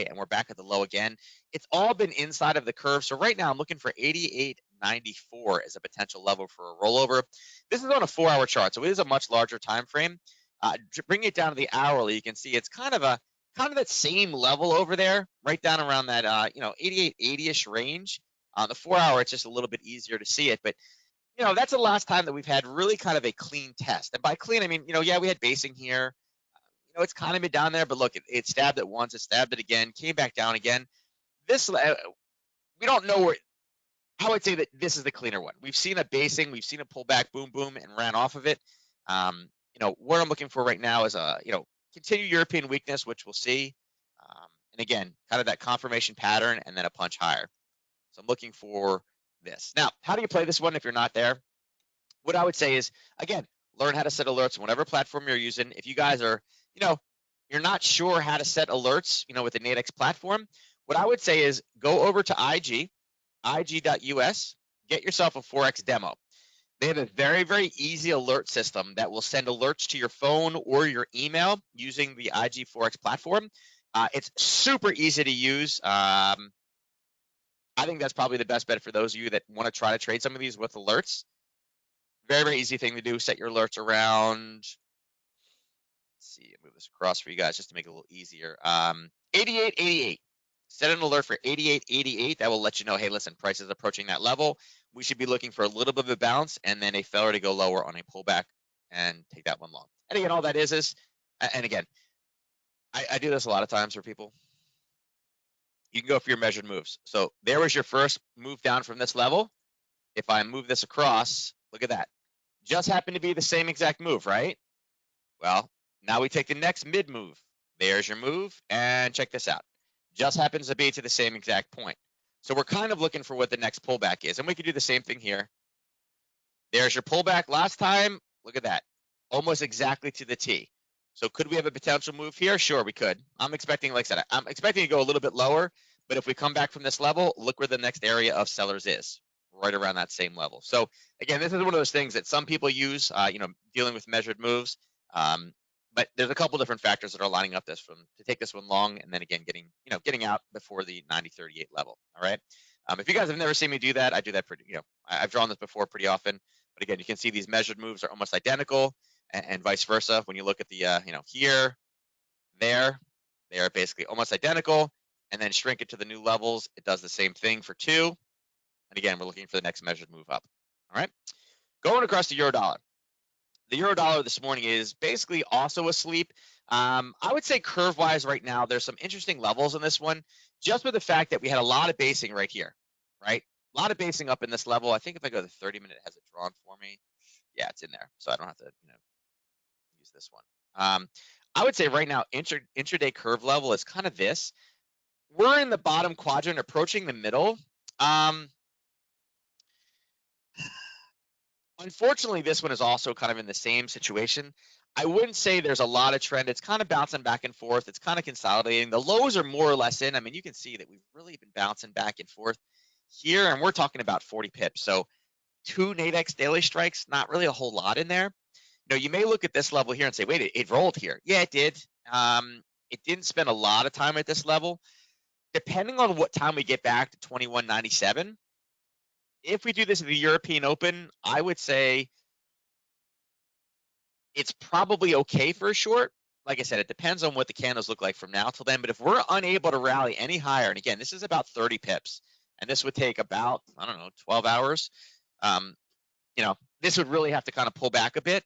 and we're back at the low again. It's all been inside of the curve. So right now I'm looking for 88.94 as a potential level for a rollover. This is on a 4-hour chart, so it is a much larger time frame. Bring it down to the hourly, you can see it's kind of that same level over there, right down around that 88.80ish range. On the 4-hour, it's just a little bit easier to see it, but that's the last time that we've had really kind of a clean test. And by clean, I mean, yeah, we had basing here. It's kind of been down there, but look, it stabbed it once, it stabbed it again, came back down again. This, we don't know where. I would say that this is the cleaner one. We've seen a basing, we've seen a pullback, boom, boom, and ran off of it. What I'm looking for right now is a, continued European weakness, which we'll see. And again, kind of that confirmation pattern and then a punch higher. So I'm looking for this. Now, how do you play this one if you're not there? What I would say is, again, learn how to set alerts on whatever platform you're using. If you guys are, you're not sure how to set alerts, with the Nadex platform, what I would say is go over to IG.us, get yourself a Forex demo. They have a very, very easy alert system that will send alerts to your phone or your email using the IG Forex platform. It's super easy to use. I think that's probably the best bet for those of you that want to try to trade some of these with alerts. Very, very easy thing to do. Set your alerts around. Let's see, move this across for you guys just to make it a little easier. 88.88. Set an alert for 88.88. That will let you know, hey, listen, price is approaching that level. We should be looking for a little bit of a bounce and then a failure to go lower on a pullback and take that one long. And again, all that is, and again, I do this a lot of times for people. You can go for your measured moves. So there was your first move down from this level. If I move this across, look at that. Just happened to be the same exact move, right? Well, now we take the next mid move. There's your move, and check this out. Just happens to be to the same exact point. So we're kind of looking for what the next pullback is, and we could do the same thing here. There's your pullback last time. Look at that. Almost exactly to the T. So could we have a potential move here? Sure, we could. I'm expecting, like I said, I'm expecting to go a little bit lower, but if we come back from this level, look where the next area of sellers is, right around that same level. So again, this is one of those things that some people use, dealing with measured moves. But there's a couple different factors that are lining up this to take this one long, and then again getting out before the 90.38 level. All right. If you guys have never seen me do that, I do that pretty. I've drawn this before pretty often. But again, you can see these measured moves are almost identical, and vice versa. When you look at the here, there, they are basically almost identical, and then shrink it to the new levels. It does the same thing for 2. And again, we're looking for the next measured move up. All right. Going across the euro dollar. The euro dollar this morning is basically also asleep. I would say curve wise right now, there's some interesting levels in this one, just with the fact that we had a lot of basing right here, right? A lot of basing up in this level. I think if I go to 30-minute, it has it drawn for me. Yeah, it's in there, so I don't have to use this one. I would say right now, intraday curve level is kind of this. We're in the bottom quadrant, approaching the middle. Unfortunately, this one is also kind of in the same situation. I wouldn't say there's a lot of trend. It's kind of bouncing back and forth. It's kind of consolidating. The lows are more or less in. I mean, you can see that we've really been bouncing back and forth here, and we're talking about 40 pips. So 2 Nadex daily strikes, not really a whole lot in there. You may look at this level here and say, wait, it rolled here. Yeah, it did. It didn't spend a lot of time at this level. Depending on what time we get back to 21.97, if we do this at the European Open, I would say it's probably okay for a short. Like I said, it depends on what the candles look like from now till then. But if we're unable to rally any higher, and again, this is about 30 pips, and this would take about, 12 hours. This would really have to kind of pull back a bit.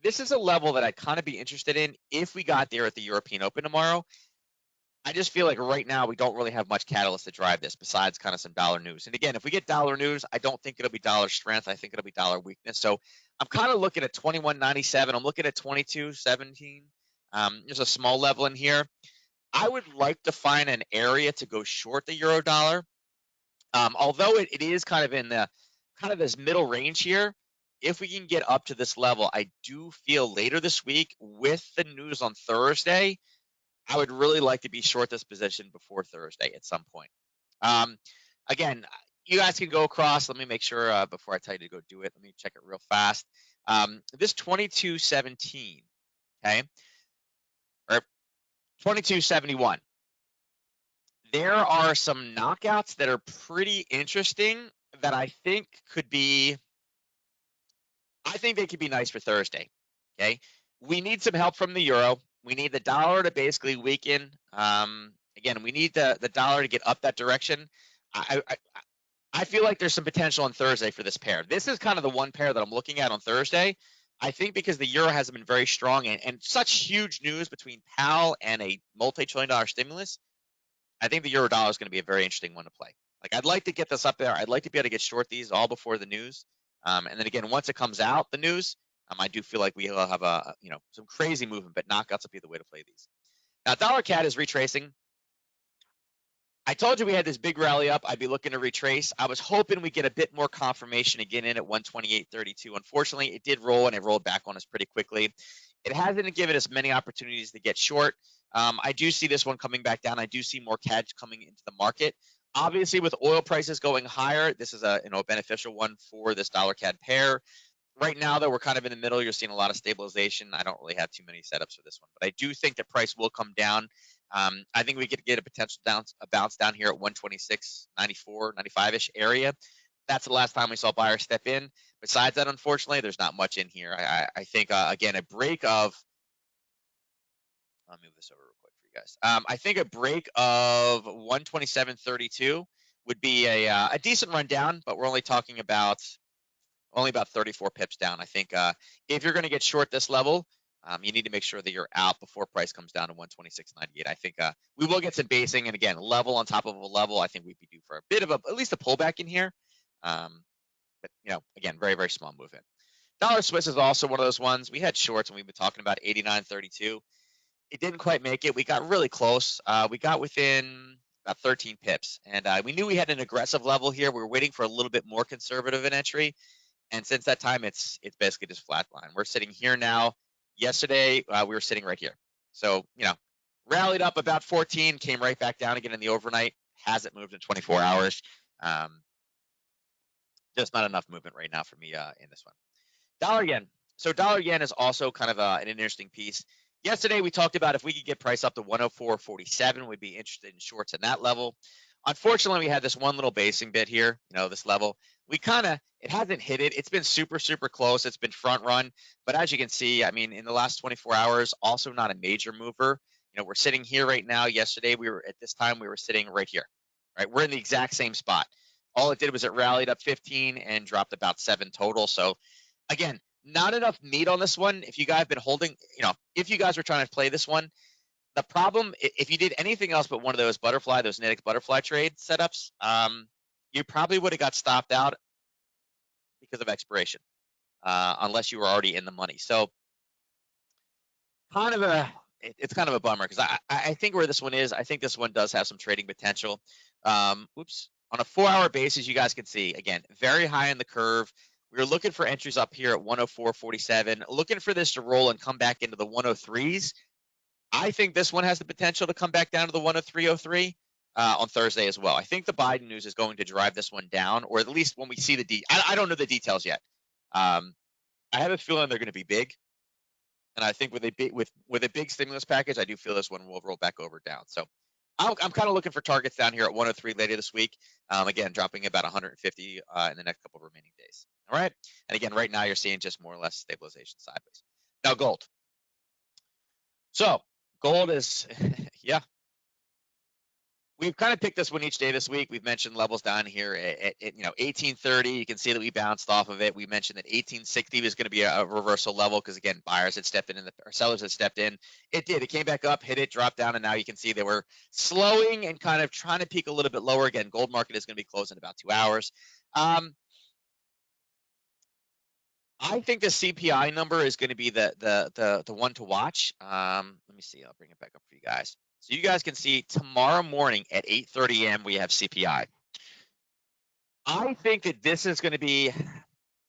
This is a level that I'd kind of be interested in if we got there at the European Open tomorrow. I just feel like right now we don't really have much catalyst to drive this besides kind of some dollar news. And again, if we get dollar news, I don't think it'll be dollar strength. I think it'll be dollar weakness. So I'm kind of looking at 21.97. I'm looking at 22.17. There's a small level in here. I would like to find an area to go short the euro dollar. Although it is kind of in the this middle range here, if we can get up to this level, I do feel later this week with the news on Thursday, I would really like to be short this position before Thursday at some point. Again, you guys can go across. Let me make sure before I tell you to go do it. Let me check it real fast. This 22.17, okay, or 22.71. There are some knockouts that are pretty interesting that I think they could be nice for Thursday. Okay, we need some help from the euro. We need the dollar to basically weaken. Again, we need the dollar to get up that direction. I feel like there's some potential on Thursday for this pair. This is kind of the one pair that I'm looking at on Thursday. I think because the euro hasn't been very strong and such huge news between Powell and a multi-trillion-dollar stimulus, I think the euro dollar is going to be a very interesting one to play. Like, I'd like to get this up there. I'd like to be able to get short these all before the news. And then again, once it comes out, the news, I do feel like we'll have some crazy movement, but knockouts will be the way to play these. Now, dollar CAD is retracing. I told you we had this big rally up. I'd be looking to retrace. I was hoping we get a bit more confirmation to get in at 128.32. Unfortunately, it did roll, and it rolled back on us pretty quickly. It hasn't given us many opportunities to get short. I do see this one coming back down. I do see more CAD coming into the market. Obviously, with oil prices going higher, this is a beneficial one for this dollar CAD pair. Right now, though, we're kind of in the middle. You're seeing a lot of stabilization. I don't really have too many setups for this one, but I do think the price will come down. I think we could get a potential bounce down here at 126.94, 95-ish area. That's the last time we saw buyers step in. Besides that, unfortunately, there's not much in here. I think, again, a break of, I'll move this over real quick for you guys. I think a break of 127.32 would be a decent rundown, but we're only talking about 34 pips down. I think if you're going to get short this level, you need to make sure that you're out before price comes down to 126.98. I think we will get some basing, and again, level on top of a level. I think we'd be due for a bit of at least a pullback in here. But again, very, very small movement. Dollar Swiss is also one of those ones. We had shorts and we've been talking about 89.32. It didn't quite make it. We got really close. We got within about 13 pips, and we knew we had an aggressive level here. We were waiting for a little bit more conservative an entry, and since that time, it's basically just flatline. We're sitting here now. Yesterday, we were sitting right here. So, rallied up about 14, came right back down again in the overnight. Hasn't moved in 24 hours. Just not enough movement right now for me in this one. Dollar yen. So dollar yen is also kind of an interesting piece. Yesterday, we talked about if we could get price up to 104.47, we'd be interested in shorts at that level. Unfortunately, we had this one little basing bit here, this level. It hasn't hit it. It's been super, super close. It's been front run. But as you can see, I mean, in the last 24 hours, also not a major mover. We're sitting here right now. Yesterday, we were sitting right here, right? We're in the exact same spot. All it did was it rallied up 15 and dropped about 7 total. So again, not enough meat on this one. If you guys have been holding, if you guys were trying to play this one, the problem, if you did anything else but one of those Nadex butterfly trade setups, you probably would have got stopped out because of expiration, unless you were already in the money. So it's kind of a bummer because I think where this one is, I think this one does have some trading potential. On a 4-hour basis, you guys can see, again, very high in the curve. We were looking for entries up here at 104.47, looking for this to roll and come back into the 103s. I think this one has the potential to come back down to the 103.03 on Thursday as well. I think the Biden news is going to drive this one down, or at least when we see I don't know the details yet. I have a feeling they're going to be big. And I think with a big stimulus package, I do feel this one will roll back over down. So I'm kind of looking for targets down here at 103 later this week. Again, dropping about 150 in the next couple of remaining days. All right. And again, right now you're seeing just more or less stabilization sideways. Now gold. So gold is, yeah. We've kind of picked this one each day this week. We've mentioned levels down here at 1830. You can see that we bounced off of it. We mentioned that 1860 was going to be a reversal level because, again, buyers had stepped in or sellers had stepped in. It did. It came back up, hit it, dropped down, and now you can see they were slowing and kind of trying to peak a little bit lower. Again, gold market is going to be closed in about 2 hours. I think the CPI number is going to be the one to watch. Let me see. I'll bring it back up for you guys. So you guys can see tomorrow morning at 8:30 a.m. we have CPI. I think that this is going to be,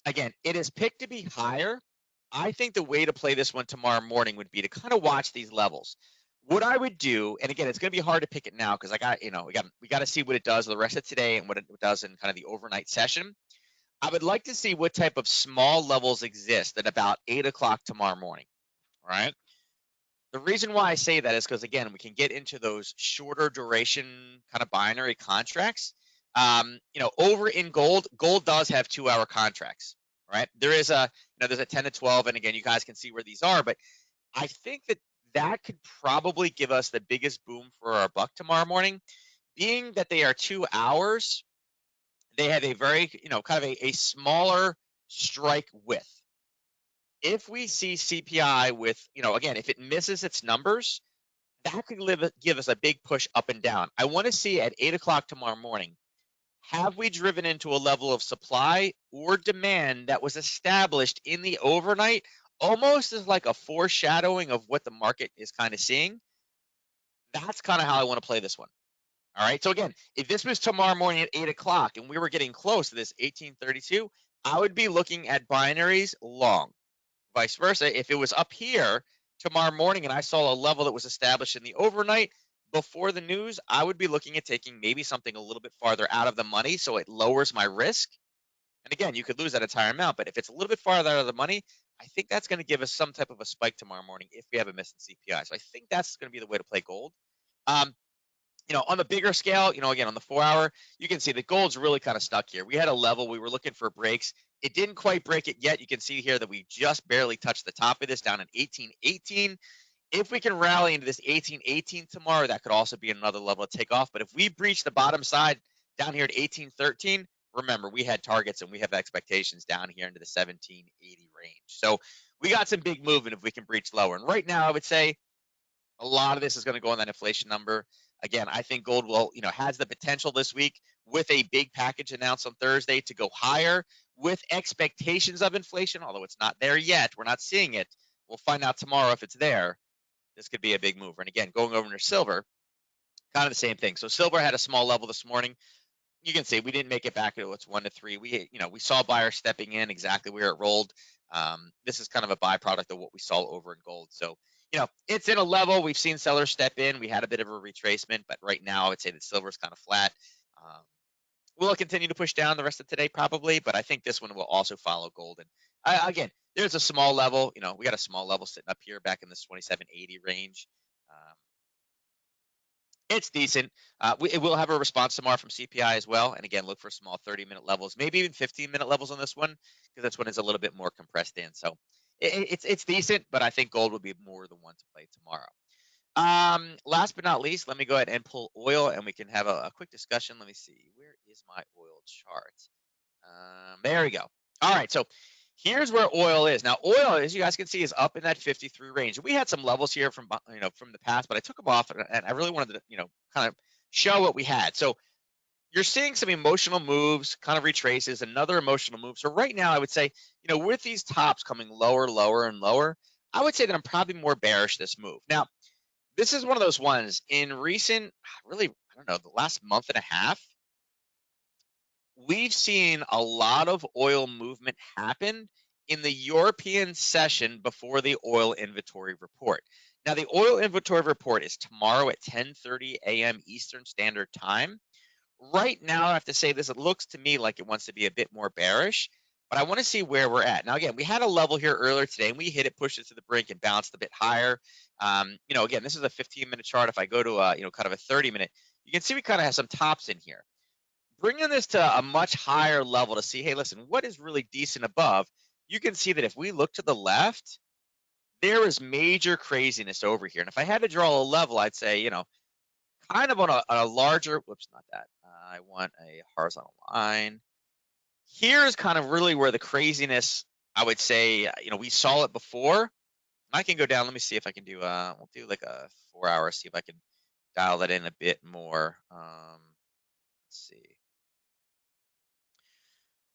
again, it is picked to be higher. I think the way to play this one tomorrow morning would be to kind of watch these levels. What I would do, and again, it's going to be hard to pick it now because we got to see what it does the rest of today and what it does in kind of the overnight session. I would like to see what type of small levels exist at about 8 o'clock tomorrow morning. All right. The reason why I say that is because, again, we can get into those shorter duration kind of binary contracts. Over in gold does have 2-hour contracts, right? There's a 10 to 12, and again, you guys can see where these are, but I think that could probably give us the biggest boom for our buck tomorrow morning, being that they are 2 hours. They have a very, kind of a smaller strike width. If we see CPI with, again, if it misses its numbers, that could give us a big push up and down. I want to see at 8 o'clock tomorrow morning, have we driven into a level of supply or demand that was established in the overnight, almost as like a foreshadowing of what the market is kind of seeing? That's kind of how I want to play this one. All right. So again, if this was tomorrow morning at 8 o'clock and we were getting close to this 1832, I would be looking at binaries long. Vice versa, if it was up here tomorrow morning and I saw a level that was established in the overnight before the news, I would be looking at taking maybe something a little bit farther out of the money so it lowers my risk. And again, you could lose that entire amount, but if it's a little bit farther out of the money, I think that's going to give us some type of a spike tomorrow morning if we have a missing CPI. So I think that's going to be the way to play gold. On the bigger scale, again, on the 4-hour, you can see that gold's really kind of stuck here. We had a level, we were looking for breaks. It didn't quite break it yet. You can see here that we just barely touched the top of this down at 1818. If we can rally into this 1818 tomorrow, that could also be another level to take off. But if we breach the bottom side down here at 1813, remember, we had targets and we have expectations down here into the 1780 range. So we got some big movement if we can breach lower. And right now, I would say a lot of this is going to go on that inflation number. Again, I think gold will, has the potential this week with a big package announced on Thursday to go higher with expectations of inflation, although it's not there yet. We're not seeing it. We'll find out tomorrow if it's there. This could be a big mover. And again, going over to silver, kind of the same thing. So silver had a small level this morning. You can see we didn't make it back to it's 1 to 3. We saw buyers stepping in exactly where it rolled. This is kind of a byproduct of what we saw over in gold. So, it's in a level. We've seen sellers step in. We had a bit of a retracement, but right now I would say that silver is kind of flat. We'll continue to push down the rest of today probably, but I think this one will also follow gold. And again, there's a small level. We got a small level sitting up here back in this 2780 range. It's decent. It will have a response tomorrow from CPI as well. And again, look for small 30-minute levels, maybe even 15-minute levels on this one, because this one is a little bit more compressed in. So it's decent, but I think gold will be more the one to play tomorrow. Last but not least, let me go ahead and pull oil, and we can have a quick discussion. Let me see. Where is my oil chart? There we go. All right, so here's where oil is. Now, oil, as you guys can see, is up in that 53 range. We had some levels here from the past, but I took them off, and I really wanted to kind of show what we had. So you're seeing some emotional moves, kind of retraces, another emotional move. So right now, I would say, with these tops coming lower, lower, and lower, I would say that I'm probably more bearish this move. Now, this is one of those ones in recent, really, I don't know, the last month and a half, we've seen a lot of oil movement happen in the European session before the oil inventory report. Now, the oil inventory report is tomorrow at 10:30 a.m. Eastern Standard Time. Right now, I have to say this, it looks to me like it wants to be a bit more bearish, but I want to see where we're at. Now, again, we had a level here earlier today, and we hit it, pushed it to the brink, and bounced a bit higher. Again, this is a 15-minute chart. If I go to kind of a 30-minute, you can see we kind of have some tops in here. Bringing this to a much higher level to see, hey, listen, what is really decent above? You can see that if we look to the left, there is major craziness over here. And if I had to draw a level, I'd say, kind of on a larger, whoops, not that. I want a horizontal line. Here's kind of really where the craziness, I would say, we saw it before. I can go down. Let me see if I can do, we'll do like a 4-hour, see if I can dial that in a bit more. Let's see.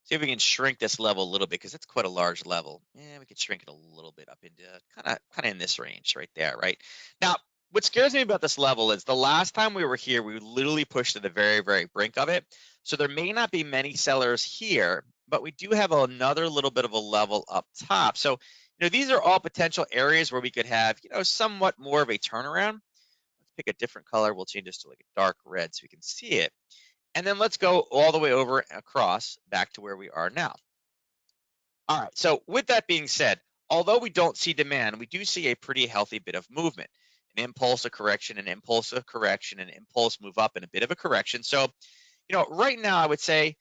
See if we can shrink this level a little bit, because it's quite a large level. Yeah, we could shrink it a little bit up into kind of in this range right there, right? Now, what scares me about this level is the last time we were here, we literally pushed to the very, very brink of it. So there may not be many sellers here, but we do have another little bit of a level up top. So, these are all potential areas where we could have, somewhat more of a turnaround. Let's pick a different color. We'll change this to like a dark red so we can see it. And then let's go all the way over across back to where we are now. All right, so with that being said, although we don't see demand, we do see a pretty healthy bit of movement. An impulse, a correction, an impulse, a correction, an impulse move up, and a bit of a correction. So, right now I would say,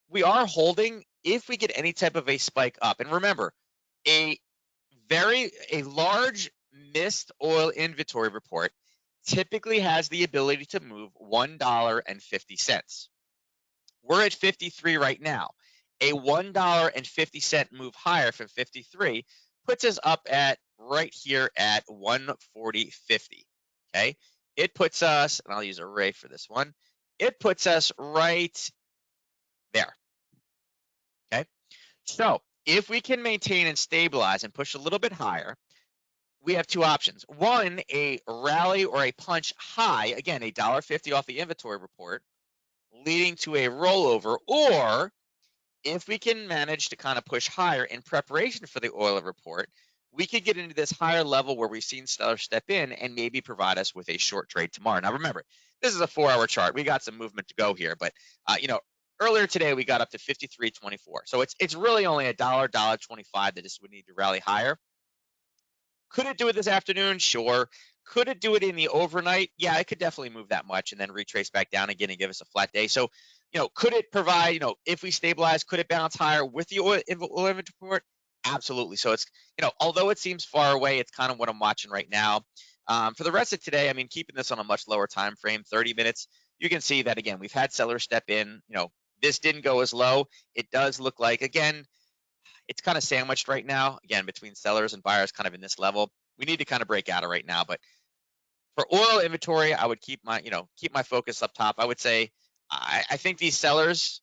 we are holding if we get any type of a spike up. And remember, a large missed oil inventory report typically has the ability to move $1.50. We're at 53 right now. A $1.50 move higher from 53 puts us up at right here at 140.50. Okay, it puts us, and I'll use a ray for this one. It puts us right there. Okay, so if we can maintain and stabilize and push a little bit higher, we have two options. One, a rally or a punch high, again, $1.50 off the inventory report, leading to a rollover, or if we can manage to kind of push higher in preparation for the oil report, we could get into this higher level where we've seen sellers step in and maybe provide us with a short trade tomorrow. Now, remember, this is a 4-hour chart. We got some movement to go here, but earlier today we got up to 53.24. So it's really only $1.25 that this would need to rally higher. Could it do it this afternoon? Sure. Could it do it in the overnight? Yeah, it could definitely move that much and then retrace back down again and give us a flat day. So, could it provide, if we stabilize, could it bounce higher with the oil inventory report? Absolutely. So it's, although it seems far away, it's kind of what I'm watching right now. For the rest of today, I mean, keeping this on a much lower time frame, 30 minutes, you can see that again, we've had sellers step in. This didn't go as low. It does look like, again, it's kind of sandwiched right now, again, between sellers and buyers kind of in this level. We need to kind of break out of right now. But for oil inventory, I would keep my focus up top. I would say I think these sellers,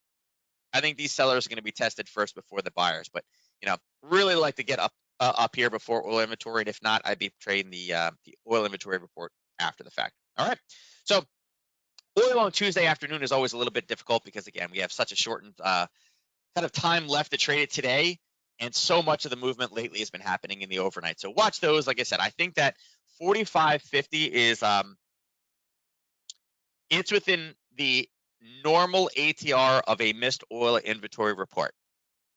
are going to be tested first before the buyers. But really like to get up here before oil inventory, and if not, I'd be trading the oil inventory report after the fact. All right. So oil on Tuesday afternoon is always a little bit difficult because again, we have such a shortened kind of time left to trade it today, and so much of the movement lately has been happening in the overnight. So watch those. Like I said, I think that 45.50 is it's within the normal ATR of a missed oil inventory report.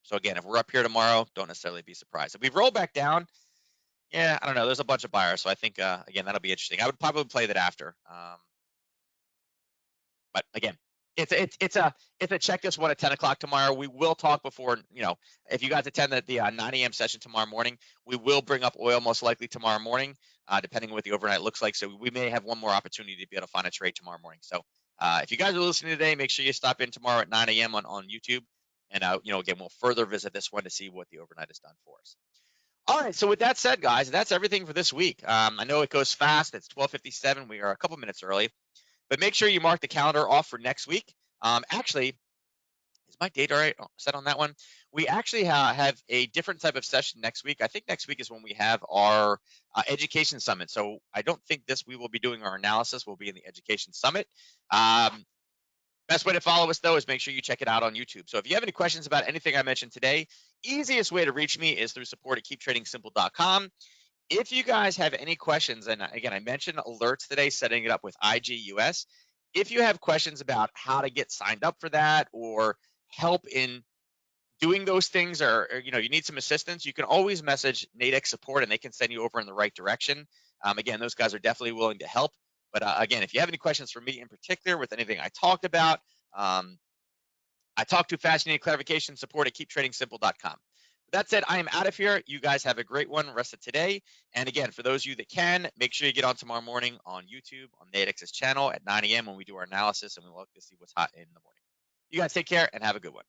So again, if we're up here tomorrow, don't necessarily be surprised. If we roll back down, yeah, I don't know. There's a bunch of buyers, so I think again that'll be interesting. I would probably play that after. But again, it's a check this one at 10 o'clock tomorrow. We will talk before, if you guys attend the 9 a.m. session tomorrow morning, we will bring up oil most likely tomorrow morning, depending on what the overnight looks like. So we may have one more opportunity to be able to find a trade tomorrow morning. So if you guys are listening today, make sure you stop in tomorrow at 9 a.m. on YouTube. And, again, we'll further visit this one to see what the overnight has done for us. All right. So with that said, guys, that's everything for this week. I know it goes fast. It's 12:57. We are a couple minutes early. But make sure you mark the calendar off for next week. Actually, is my date all right set on that one? We actually have a different type of session next week. I think next week is when we have our education summit. So I don't think we will be doing our analysis. We'll be in the education summit. Best way to follow us, though, is make sure you check it out on YouTube. So if you have any questions about anything I mentioned today, easiest way to reach me is through support@keeptradingsimple.com. If you guys have any questions, and again, I mentioned alerts today, setting it up with IGUS. If you have questions about how to get signed up for that or help in doing those things, or you need some assistance, you can always message Nadex support and they can send you over in the right direction. Again, those guys are definitely willing to help. But again, if you have any questions for me in particular with anything I talked about, I talk too fast, you need clarification, support@keeptradingsimple.com. With that said, I am out of here. You guys have a great one rest of today. And again, for those of you that can, make sure you get on tomorrow morning on YouTube, on Nadex's channel at 9 a.m. when we do our analysis, and we look to see what's hot in the morning. You guys take care and have a good one.